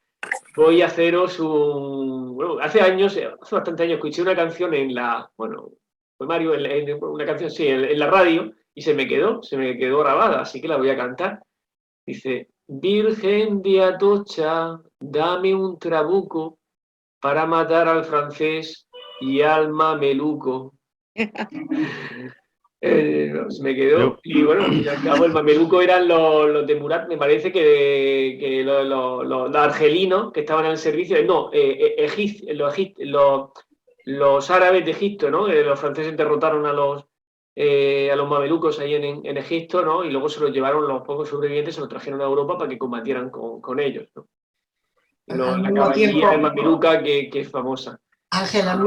voy a haceros bueno, hace bastante años escuché una canción fue Mario, una canción, sí, en la radio, y se me quedó grabada, así que la voy a cantar. Dice: Virgen de Atocha, dame un trabuco para matar al francés y al mameluco. Se me quedó. Y bueno, y al cabo el mameluco eran los de Murat, me parece que los argelinos que estaban al servicio, los árabes de Egipto, ¿no? Los franceses derrotaron a los mamelucos ahí en Egipto, ¿no? Y luego se los llevaron, los pocos sobrevivientes se los trajeron a Europa para que combatieran con ellos, ¿no? La caballería mameluca que es famosa. Ángel, al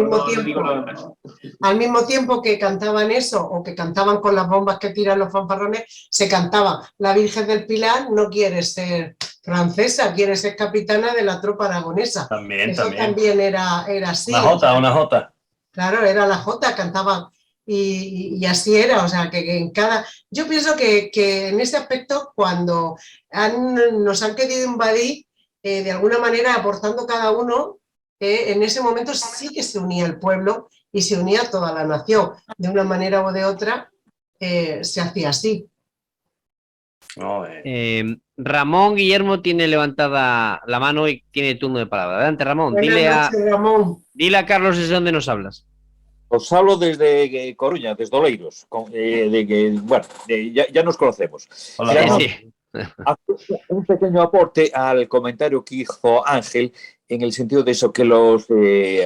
mismo tiempo que cantaban eso, o que cantaban con las bombas que tiran los fanfarrones, se cantaba: la Virgen del Pilar no quiere ser francesa, quiere ser capitana de la tropa aragonesa. También, Eso también. también era así. Una jota, una jota. Claro, era la jota, cantaban y así era, o sea, que en cada... Yo pienso que en ese aspecto, cuando nos han querido invadir, de alguna manera aportando cada uno, en ese momento sí que se unía el pueblo y se unía toda la nación. De una manera o de otra, se hacía así. No, Ramón Guillermo tiene levantada la mano y tiene turno de palabra. Adelante, Ramón. Buenas noches, Ramón. Dile a Carlos desde dónde nos hablas. Os hablo desde Coruña, desde Oleiros. Ya nos conocemos. hola, Mira, Ramón. Sí. hacer un pequeño aporte al comentario que hizo Ángel en el sentido de eso, que los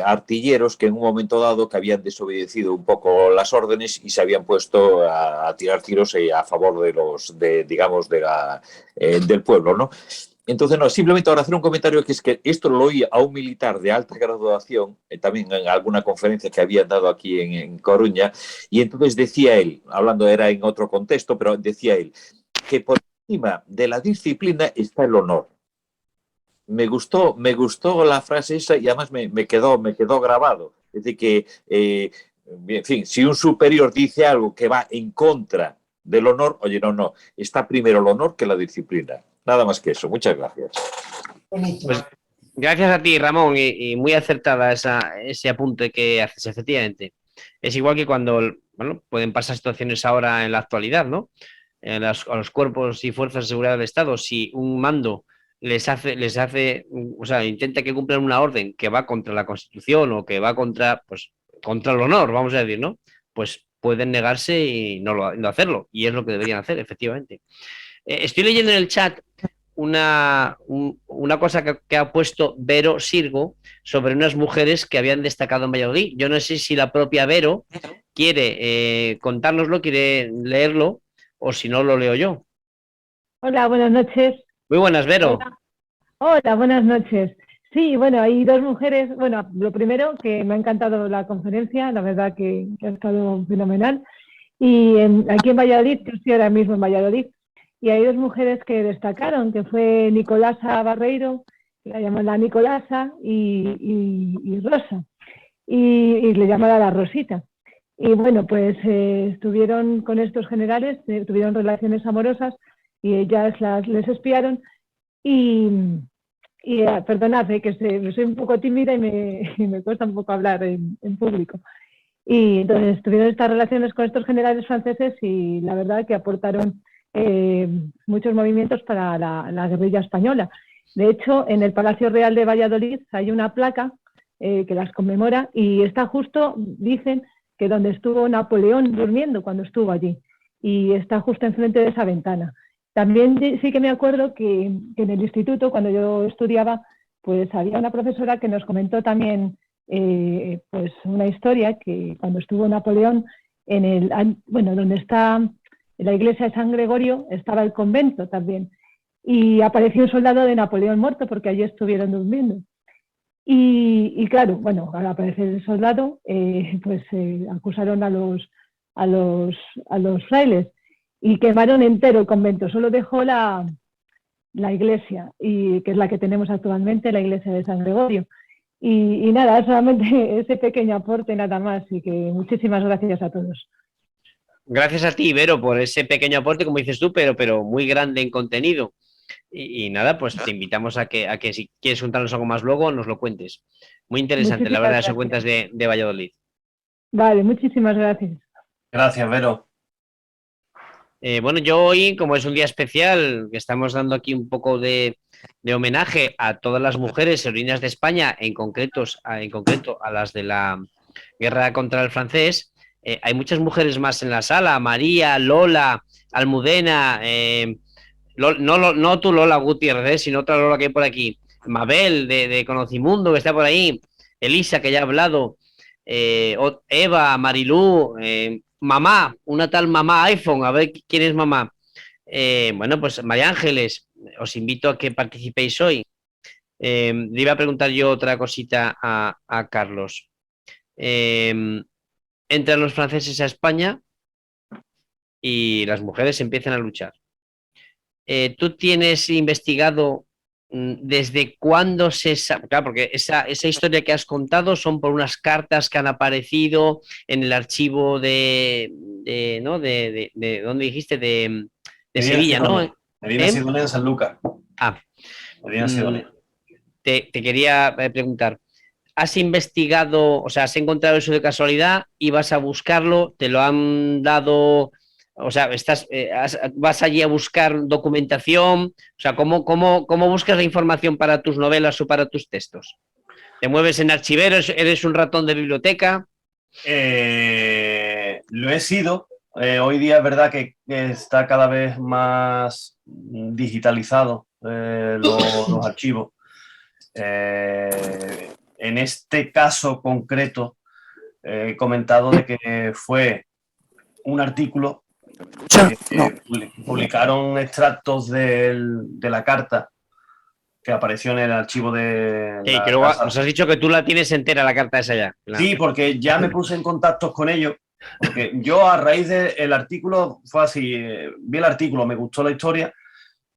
artilleros que en un momento dado que habían desobedecido un poco las órdenes y se habían puesto a tirar tiros a favor del pueblo, ¿no? Entonces, no, simplemente ahora hacer un comentario que es que esto lo oí a un militar de alta graduación, también en alguna conferencia que habían dado aquí en Coruña, y entonces decía él, hablando era en otro contexto, pero decía él, que por encima de la disciplina está el honor. Me gustó la frase esa y además me quedó grabado. Es decir, que, en fin, si un superior dice algo que va en contra del honor, oye, no, está primero el honor que la disciplina. Nada más que eso. Muchas gracias. Pues, gracias a ti, Ramón, y muy acertada ese apunte que haces, efectivamente. Es igual que cuando, bueno, pueden pasar situaciones ahora en la actualidad, ¿no? A los cuerpos y fuerzas de seguridad del Estado, si un mando les hace, o sea, intenta que cumplan una orden que va contra la Constitución o que va contra el honor, vamos a decir, ¿no? Pues pueden negarse y no hacerlo, y es lo que deberían hacer, efectivamente. Estoy leyendo en el chat una cosa que ha puesto Vero Sirgo sobre unas mujeres que habían destacado en Valladolid. Yo no sé si la propia Vero quiere contárnoslo, quiere leerlo, o si no, lo leo yo. Hola, buenas noches. Muy buenas, Vero. Hola, buenas noches. Sí, bueno, hay dos mujeres. Bueno, lo primero, que me ha encantado la conferencia, la verdad que ha estado fenomenal. Y aquí en Valladolid, yo estoy ahora mismo en Valladolid, y hay dos mujeres que destacaron, que fue Nicolasa Barreiro, que la llaman la Nicolasa, y Rosa, y le llaman la Rosita. Y bueno, pues estuvieron con estos generales, tuvieron relaciones amorosas, y ellas les espiaron, y perdonad, que soy un poco tímida y me cuesta un poco hablar en público. Y entonces tuvieron estas relaciones con estos generales franceses y la verdad que aportaron muchos movimientos para la guerrilla española. De hecho, en el Palacio Real de Valladolid hay una placa que las conmemora y está justo, dicen, que donde estuvo Napoleón durmiendo cuando estuvo allí. Y está justo enfrente de esa ventana. También sí que me acuerdo que en el instituto, cuando yo estudiaba, pues había una profesora que nos comentó también pues una historia que cuando estuvo Napoleón donde está la iglesia de San Gregorio, estaba el convento también. Y apareció un soldado de Napoleón muerto porque allí estuvieron durmiendo. Y claro, bueno, al aparecer el soldado, acusaron a los frailes y quemaron entero el convento. Solo dejó la iglesia, que es la que tenemos actualmente, la iglesia de San Gregorio. Y nada, solamente ese pequeño aporte, nada más. Y que muchísimas gracias a todos. Gracias a ti, Vero, por ese pequeño aporte, como dices tú, pero muy grande en contenido. Y nada, pues te invitamos a que si quieres contarnos algo más luego, nos lo cuentes. Muy interesante, la verdad, eso cuentas de Valladolid. Vale, muchísimas gracias. Gracias, Vero. Bueno, yo hoy, como es un día especial, que estamos dando aquí un poco de homenaje a todas las mujeres heroínas de España, en concreto a las de la guerra contra el francés, hay muchas mujeres más en la sala: María, Lola, Almudena, no tú, Lola Gutiérrez, sino otra Lola que hay por aquí, Mabel de Conocimundo, que está por ahí, Elisa, que ya ha hablado, Eva, Marilú, mamá, una tal mamá iPhone, a ver quién es mamá. Bueno, pues María Ángeles, os invito a que participéis hoy. Le iba a preguntar yo otra cosita a Carlos. Entran los franceses a España y las mujeres empiezan a luchar. ¿Tú tienes investigado ¿desde cuándo se sabe? Claro, porque esa historia que has contado son por unas cartas que han aparecido en el archivo ¿no? De ¿dónde dijiste? De Medina Sevilla, ¿no? Sidonia. Medina ¿Eh? Sidonia en San Lucas. Ah, Medina Sidonia. te quería preguntar, ¿has investigado, o sea, has encontrado eso de casualidad y vas a buscarlo? ¿Te lo han dado? O sea, vas allí a buscar documentación. O sea, ¿cómo buscas la información para tus novelas o para tus textos? ¿Te mueves en archiveros? ¿Eres un ratón de biblioteca? Lo he sido. Hoy día es verdad que está cada vez más digitalizado los archivos. En este caso concreto, he comentado de que fue un artículo que publicaron extractos de la carta que apareció en el archivo de Sí, la que luego casa. nos has dicho que tú la tienes entera, la carta esa ya. Claro. Sí, porque ya me puse en contacto con ellos, porque yo a raíz del artículo fue así, vi el artículo, me gustó la historia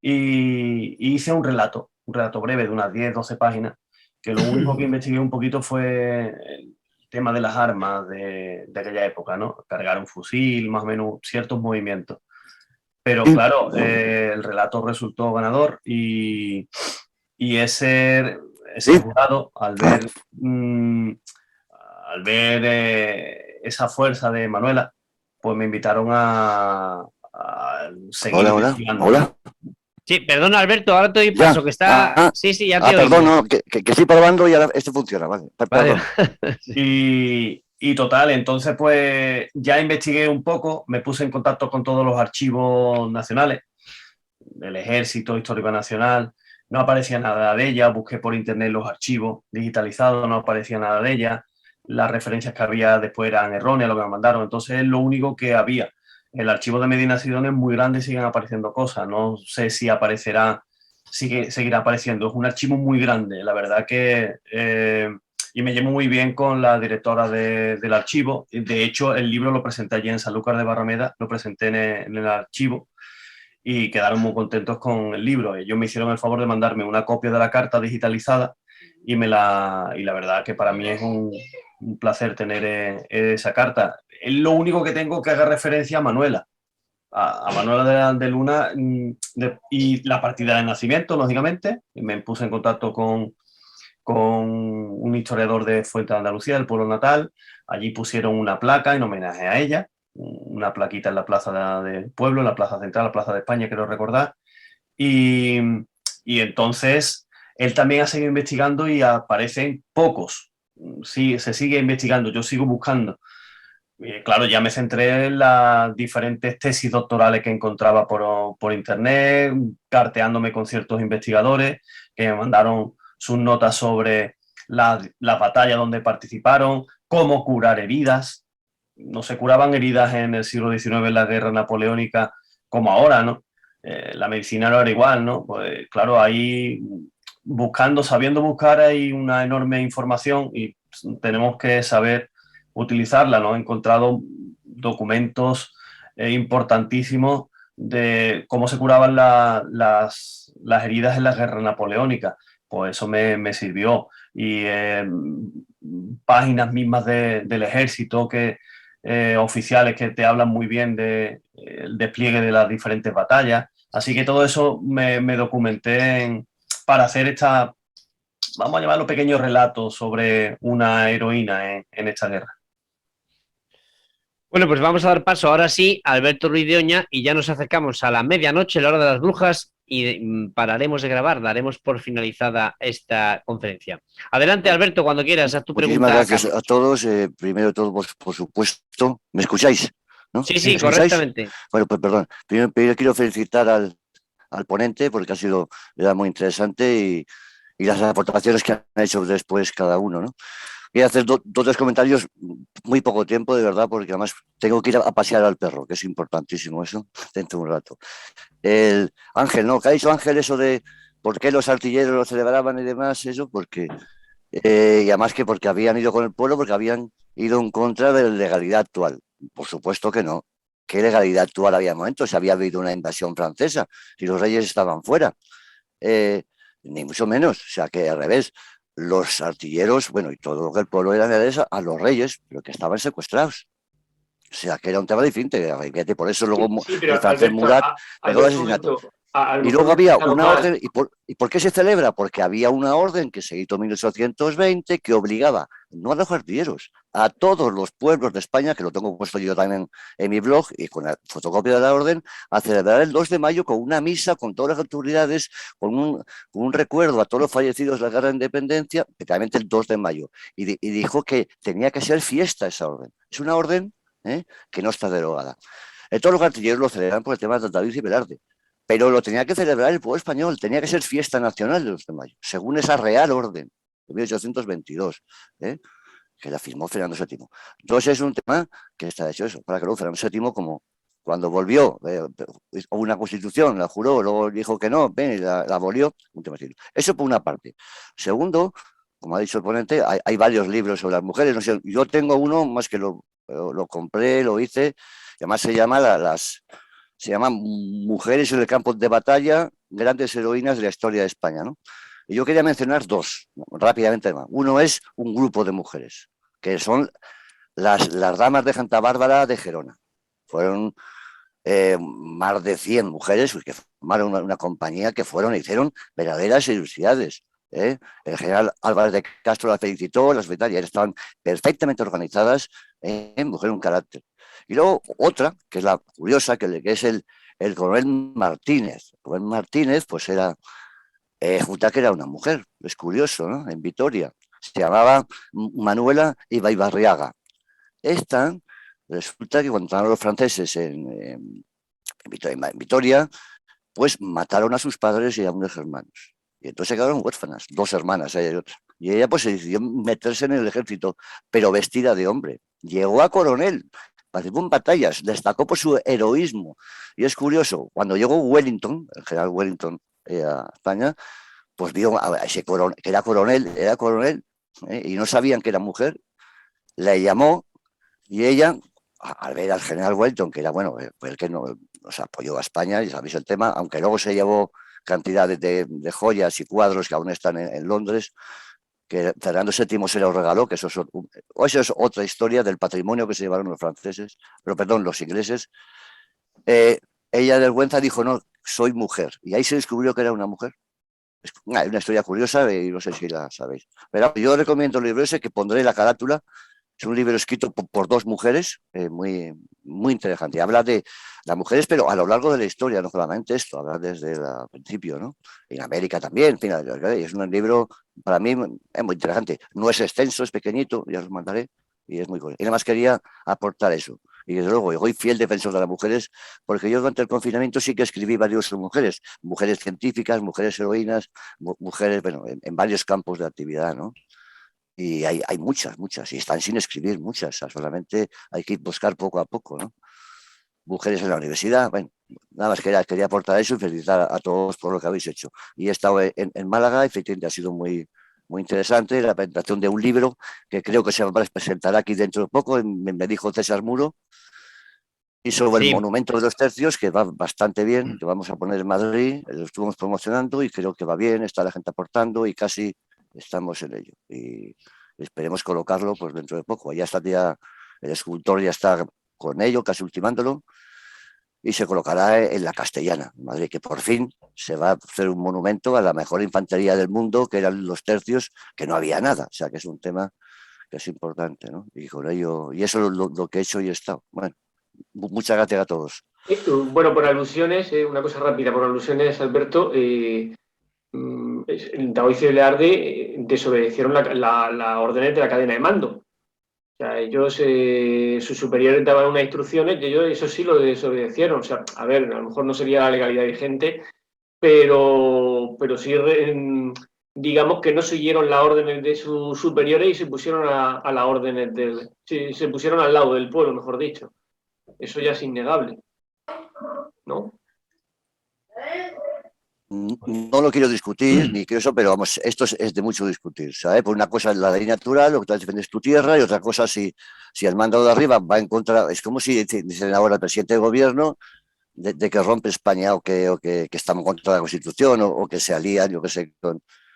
y hice un relato breve de unas 10, 12 páginas, que lo único que investigué un poquito fue el tema de las armas de aquella época, ¿no? Cargar un fusil, más o menos ciertos movimientos. Pero claro, el relato resultó ganador y ese jurado, al ver esa fuerza de Manuela, pues me invitaron a seguir investigando. Hola. Sí, perdona, Alberto, ahora te doy paso, que está... Sí, ya te perdón, no, que estoy probando y ahora esto funciona, vale. Vale. Y total, entonces pues ya investigué un poco, me puse en contacto con todos los archivos nacionales, del Ejército Histórico Nacional, no aparecía nada de ella, busqué por internet los archivos digitalizados, no aparecía nada de ella, las referencias que había después eran erróneas, lo que me mandaron, entonces es lo único que había. El archivo de Medina Sidonia es muy grande y siguen apareciendo cosas, no sé si seguirá apareciendo, es un archivo muy grande, la verdad que... y me llevo muy bien con la directora del archivo. De hecho, el libro lo presenté allí en Sanlúcar de Barrameda, lo presenté en el archivo y quedaron muy contentos con el libro. Ellos me hicieron el favor de mandarme una copia de la carta digitalizada y la verdad que para mí es un placer tener esa carta. Es lo único que tengo que haga referencia a Manuela. A Manuela de Luna y la partida de nacimiento, lógicamente. Me puse en contacto con un historiador de Fuente de Andalucía, del pueblo natal. Allí pusieron una placa en homenaje a ella, una plaquita en la plaza del pueblo, en la plaza central, la plaza de España, quiero recordar. Y entonces él también ha seguido investigando y aparecen pocos. Sí, se sigue investigando, yo sigo buscando. Claro, ya me centré en las diferentes tesis doctorales que encontraba por internet, carteándome con ciertos investigadores que me mandaron sus notas sobre las batallas donde participaron, cómo curar heridas. No se curaban heridas en el siglo XIX en la guerra napoleónica como ahora, ¿no? La medicina no era igual, ¿no? Pues claro, ahí sabiendo buscar hay una enorme información y tenemos que saber utilizarla, ¿no? He encontrado documentos importantísimos de cómo se curaban las heridas en la guerra napoleónica. Pues eso me sirvió. Y páginas mismas del ejército oficiales que te hablan muy bien del despliegue de las diferentes batallas. Así que todo eso me documenté para hacer vamos a llamarlo pequeños relatos sobre una heroína en esta guerra. Bueno, pues vamos a dar paso ahora sí a Alberto Ruiz de Oña y ya nos acercamos a la medianoche, la hora de las brujas, y pararemos de grabar, daremos por finalizada esta conferencia. Adelante, Alberto, cuando quieras, haz tu pregunta. Muchísimas gracias a todos. Primero de todo, por supuesto, ¿me escucháis? ¿No? Sí, correctamente. Bueno, pues perdón. Primero quiero felicitar al ponente porque ha sido muy interesante y las aportaciones que han hecho después cada uno, ¿no? Voy a hacer dos o tres comentarios, muy poco tiempo, de verdad, porque además tengo que ir a pasear al perro, que es importantísimo eso, dentro de un rato. El Ángel, ¿no? ¿Qué ha dicho Ángel eso de por qué los artilleros lo celebraban y demás? Eso, porque... y además que porque habían ido con el pueblo, porque habían ido en contra de la legalidad actual. Por supuesto que no. ¿Qué legalidad actual había en el momento? Si había habido una invasión francesa, si los reyes estaban fuera. ni mucho menos. O sea, que al revés, los artilleros, bueno, y todo lo que el pueblo era a los reyes, pero que estaban secuestrados. O sea, que era un tema diferente. Por eso luego Sí, pero el francés Alberto, Murat pegó el Alberto, un asesinato. momento, a lo Y mejor luego me he había explicado una mal. orden, ¿y por qué se celebra? Porque había una orden que se hizo en 1820 que obligaba, no a los artilleros, a todos los pueblos de España, que lo tengo puesto yo también en mi blog y con la fotocopia de la orden, a celebrar el 2 de mayo con una misa, con todas las autoridades, con un recuerdo a todos los fallecidos de la Guerra de Independencia, especialmente el 2 de mayo. Y dijo que tenía que ser fiesta esa orden. Es una orden que no está derogada. Todos los artilleros lo celebran por el tema de David y Velarde. Pero lo tenía que celebrar el pueblo español, tenía que ser fiesta nacional el 2 de mayo, según esa Real Orden de 1822, que la firmó Fernando VII. Entonces es un tema que está hecho eso, para que luego Fernando VII, como cuando volvió, hubo una constitución, la juró, luego dijo que no, y la abolió, un tema así. Eso por una parte. Segundo, como ha dicho el ponente, hay varios libros sobre las mujeres, no sé, yo tengo uno, más que lo compré, lo hice, y además se llama Mujeres en el campo de batalla, grandes heroínas de la historia de España, ¿no? Y yo quería mencionar dos, rápidamente. Uno es un grupo de mujeres, que son las damas de Santa Bárbara de Gerona. Fueron más de 100 mujeres que formaron una compañía que hicieron verdaderas ilusidades. El general Álvarez de Castro las felicitó, las vetarias estaban perfectamente organizadas, mujer un carácter. Y luego otra, que es la curiosa, que es el coronel Martínez. El coronel Martínez, pues era, resulta que era una mujer, es curioso, ¿no? En Vitoria. Se llamaba Manuela Ibaibarriaga. Esta, resulta que cuando entraron los franceses en Vitoria, pues mataron a sus padres y a unos hermanos. Y entonces se quedaron huérfanas, 2 hermanas, ella y otra. Y ella pues se decidió meterse en el ejército, pero vestida de hombre. Llegó a coronel, participó en batallas, destacó por su heroísmo. Y es curioso, cuando llegó Wellington, el general Wellington a España, pues vio a ese coronel, que era coronel, y no sabían que era mujer, le llamó y ella, al ver al general Wellington, que era, bueno, fue el que nos apoyó a España, y sabéis el tema, aunque luego se llevó cantidades de joyas y cuadros que aún están en Londres, que Fernando VII se los regaló, que eso es otra historia del patrimonio que se llevaron los franceses, pero perdón, los ingleses. Ella de vergüenza dijo, no, soy mujer, y ahí se descubrió que era una mujer. Es una historia curiosa y no sé si la sabéis. Pero yo recomiendo el libro ese, que pondré la carátula. Es un libro escrito por 2 mujeres, muy, muy interesante. Habla de las mujeres, pero a lo largo de la historia, no solamente esto, habla desde el principio, ¿no? En América también, en fin, es un libro, para mí, es muy interesante. No es extenso, es pequeñito, ya os mandaré, y es muy curioso. Y nada más quería aportar eso. Y desde luego, yo soy fiel defensor de las mujeres, porque yo durante el confinamiento sí que escribí varios sobre mujeres científicas, mujeres heroínas, mujeres, bueno, en varios campos de actividad, ¿no? Y hay muchas, y están sin escribir muchas, o sea, solamente hay que buscar poco a poco, ¿no? Mujeres en la universidad, bueno, nada más quería aportar eso y felicitar a todos por lo que habéis hecho. Y he estado en Málaga, efectivamente ha sido muy, muy interesante la presentación de un libro que creo que se va a presentar aquí dentro de poco, me dijo César Muro, y sobre el monumento de los tercios, que va bastante bien, que vamos a poner en Madrid, lo estuvimos promocionando y creo que va bien, está la gente aportando y casi estamos en ello. Y esperemos colocarlo pues dentro de poco. Ya está, el escultor ya está con ello, casi ultimándolo, y se colocará en la Castellana, en Madrid, que por fin se va a hacer un monumento a la mejor infantería del mundo, que eran los tercios, que no había nada. O sea, que es un tema que es importante, ¿no? Y con ello, y eso es lo que he hecho y he estado. Bueno, muchas gracias a todos. Bueno, por alusiones, una cosa rápida, por alusiones, Alberto, Daoiz y Velarde desobedecieron la órdenes de la cadena de mando. O sea, ellos, sus superiores daban unas instrucciones y ellos eso sí lo desobedecieron. O sea, a ver, a lo mejor no sería la legalidad vigente, pero sí, digamos que no siguieron las órdenes de sus superiores y se pusieron a las órdenes se pusieron al lado del pueblo, mejor dicho. Eso ya es innegable, ¿no? No lo quiero discutir, ni quiero eso, pero vamos, esto es de mucho discutir, ¿sabes? Por una cosa es la ley natural, lo que tú defendes tu tierra, y otra cosa si el mando de arriba va en contra, es como si dicen ahora el presidente del gobierno, de que rompe España o que estamos contra la Constitución o que se alían, yo qué sé,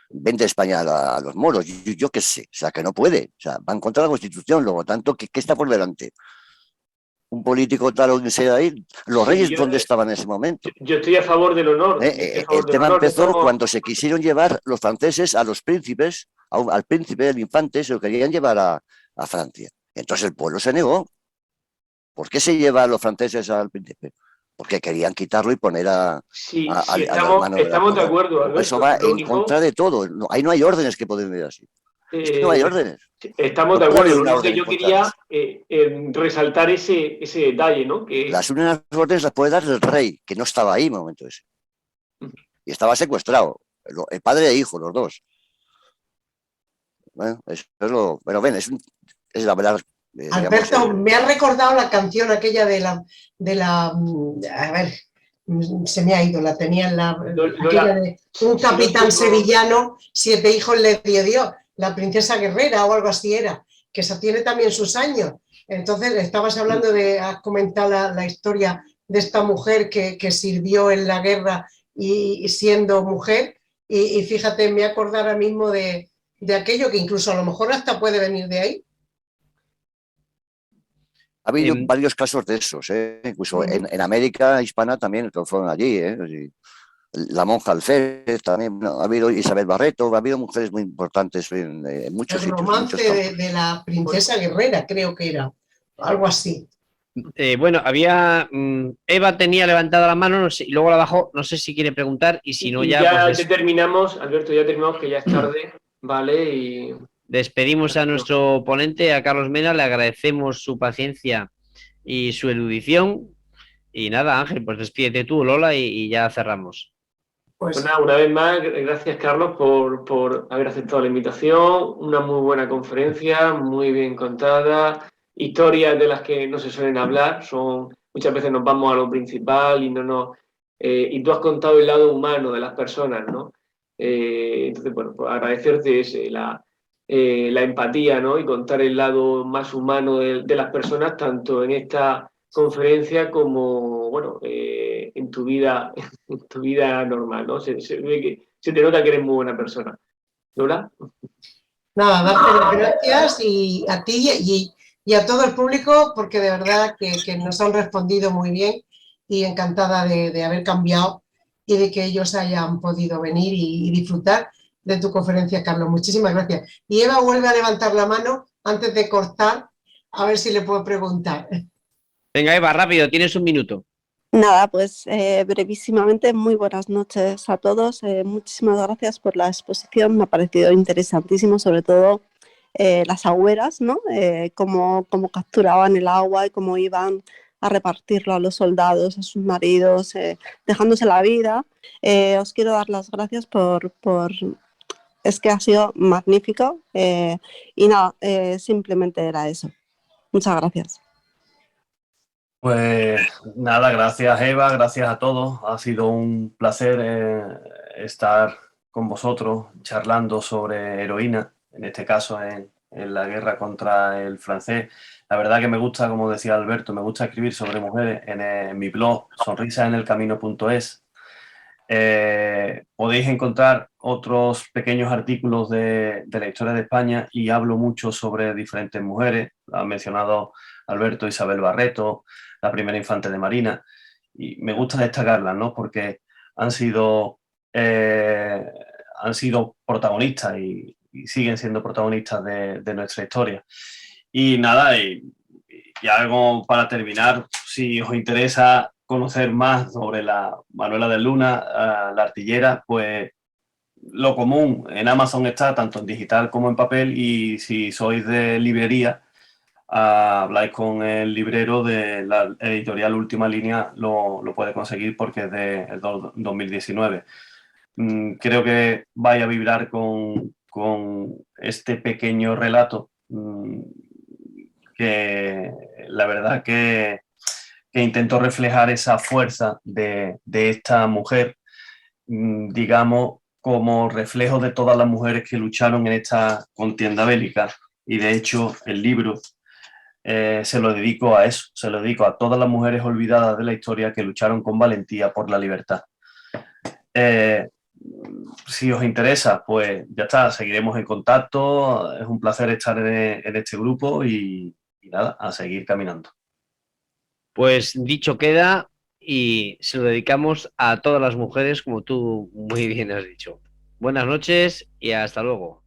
vende España a los moros, yo qué sé, o sea, que no puede, o sea, van contra la Constitución, luego tanto, ¿qué está por delante? Un político tal o que sea ahí, los reyes, ¿dónde estaban en ese momento? Yo estoy a favor del honor. El tema empezó cuando se quisieron llevar los franceses a los príncipes, al príncipe, al infante, se lo querían llevar a Francia. Entonces el pueblo se negó. ¿Por qué se lleva a los franceses al príncipe? Porque querían quitarlo y poner a estamos de acuerdo, Alberto. Eso va en contra de todo. Ahí no hay órdenes que pueden ver así. Es que no hay órdenes. Estamos de acuerdo. Lo que yo quería resaltar ese detalle, ¿no? Que las únicas órdenes las puede dar el rey, que no estaba ahí en el momento ese. Y estaba secuestrado. El padre e hijo, los dos. Bueno, eso es lo... Pero ven, es la verdad. Alberto, me ha recordado la canción aquella de la a ver, se me ha ido, la tenía en aquella de un capitán sevillano, 7 hijos le dio Dios, la princesa guerrera o algo así era, que esa tiene también sus años. Entonces, estabas hablando has comentado la historia de esta mujer que sirvió en la guerra y siendo mujer, y fíjate, me he acordado ahora mismo de aquello que incluso a lo mejor hasta puede venir de ahí. Ha habido varios casos de esos, incluso en América hispana también, que fueron allí. La monja Alférez también, ha habido Isabel Barreto, ha habido mujeres muy importantes en muchos sitios. El romance de la princesa guerrera, creo que era, algo así. Bueno, Eva tenía levantada la mano, no sé, y luego la bajó, no sé si quiere preguntar, y si no ya... Pues terminamos, Alberto, ya terminamos, que ya es tarde, ¿vale? Y... Despedimos a nuestro ponente, a Carlos Mena, le agradecemos su paciencia y su erudición. Y nada, Ángel, pues despídete tú, Lola, y ya cerramos. Pues nada, una vez más, gracias, Carlos, por haber aceptado la invitación. Una muy buena conferencia, muy bien contada. Historias de las que no se suelen hablar, muchas veces nos vamos a lo principal y tú has contado el lado humano de las personas, ¿no? Entonces, bueno, pues agradecerte la empatía, ¿no? Y contar el lado más humano de las personas, tanto en esta conferencia como, bueno, en tu vida normal, ¿no? Se te nota que eres muy buena persona. ¿Lola? Nada, darte las gracias y a ti y a todo el público, porque de verdad que nos han respondido muy bien y encantada de haber cambiado y de que ellos hayan podido venir y disfrutar de tu conferencia, Carlos. Muchísimas gracias. Y Eva vuelve a levantar la mano antes de cortar, a ver si le puedo preguntar. Venga, Eva, rápido, tienes un minuto. Nada, pues brevísimamente, muy buenas noches a todos. Muchísimas gracias por la exposición, me ha parecido interesantísimo, sobre todo las agüeras, ¿no? Cómo capturaban el agua y cómo iban a repartirlo a los soldados, a sus maridos, dejándose la vida. Os quiero dar las gracias es que ha sido magnífico y nada, simplemente era eso. Muchas gracias. Pues nada, gracias Eva, gracias a todos. Ha sido un placer estar con vosotros charlando sobre heroína, en este caso en la guerra contra el francés. La verdad que me gusta, como decía Alberto, me gusta escribir sobre mujeres en mi blog sonrisasenelcamino.es. Podéis encontrar otros pequeños artículos de la historia de España y hablo mucho sobre diferentes mujeres. Ha mencionado Alberto Isabel Barreto, la primera infante de Marina, y me gusta destacarlas, ¿no? Porque han sido protagonistas y siguen siendo protagonistas de nuestra historia. Y nada, y algo para terminar, si os interesa conocer más sobre la Manuela de Luna, la artillera, pues lo común en Amazon está tanto en digital como en papel, y si sois de librería, habláis con el librero de la editorial Última Línea, lo puede conseguir porque es del 2019. Creo que vais a vibrar con este pequeño relato, que la verdad que intento reflejar esa fuerza de esta mujer, digamos, como reflejo de todas las mujeres que lucharon en esta contienda bélica. Y de hecho el libro se lo dedico a eso, se lo dedico a todas las mujeres olvidadas de la historia que lucharon con valentía por la libertad. Si os interesa, pues ya está, seguiremos en contacto. Es un placer estar en este grupo y nada, a seguir caminando. Pues dicho queda y se lo dedicamos a todas las mujeres, como tú muy bien has dicho. Buenas noches y hasta luego.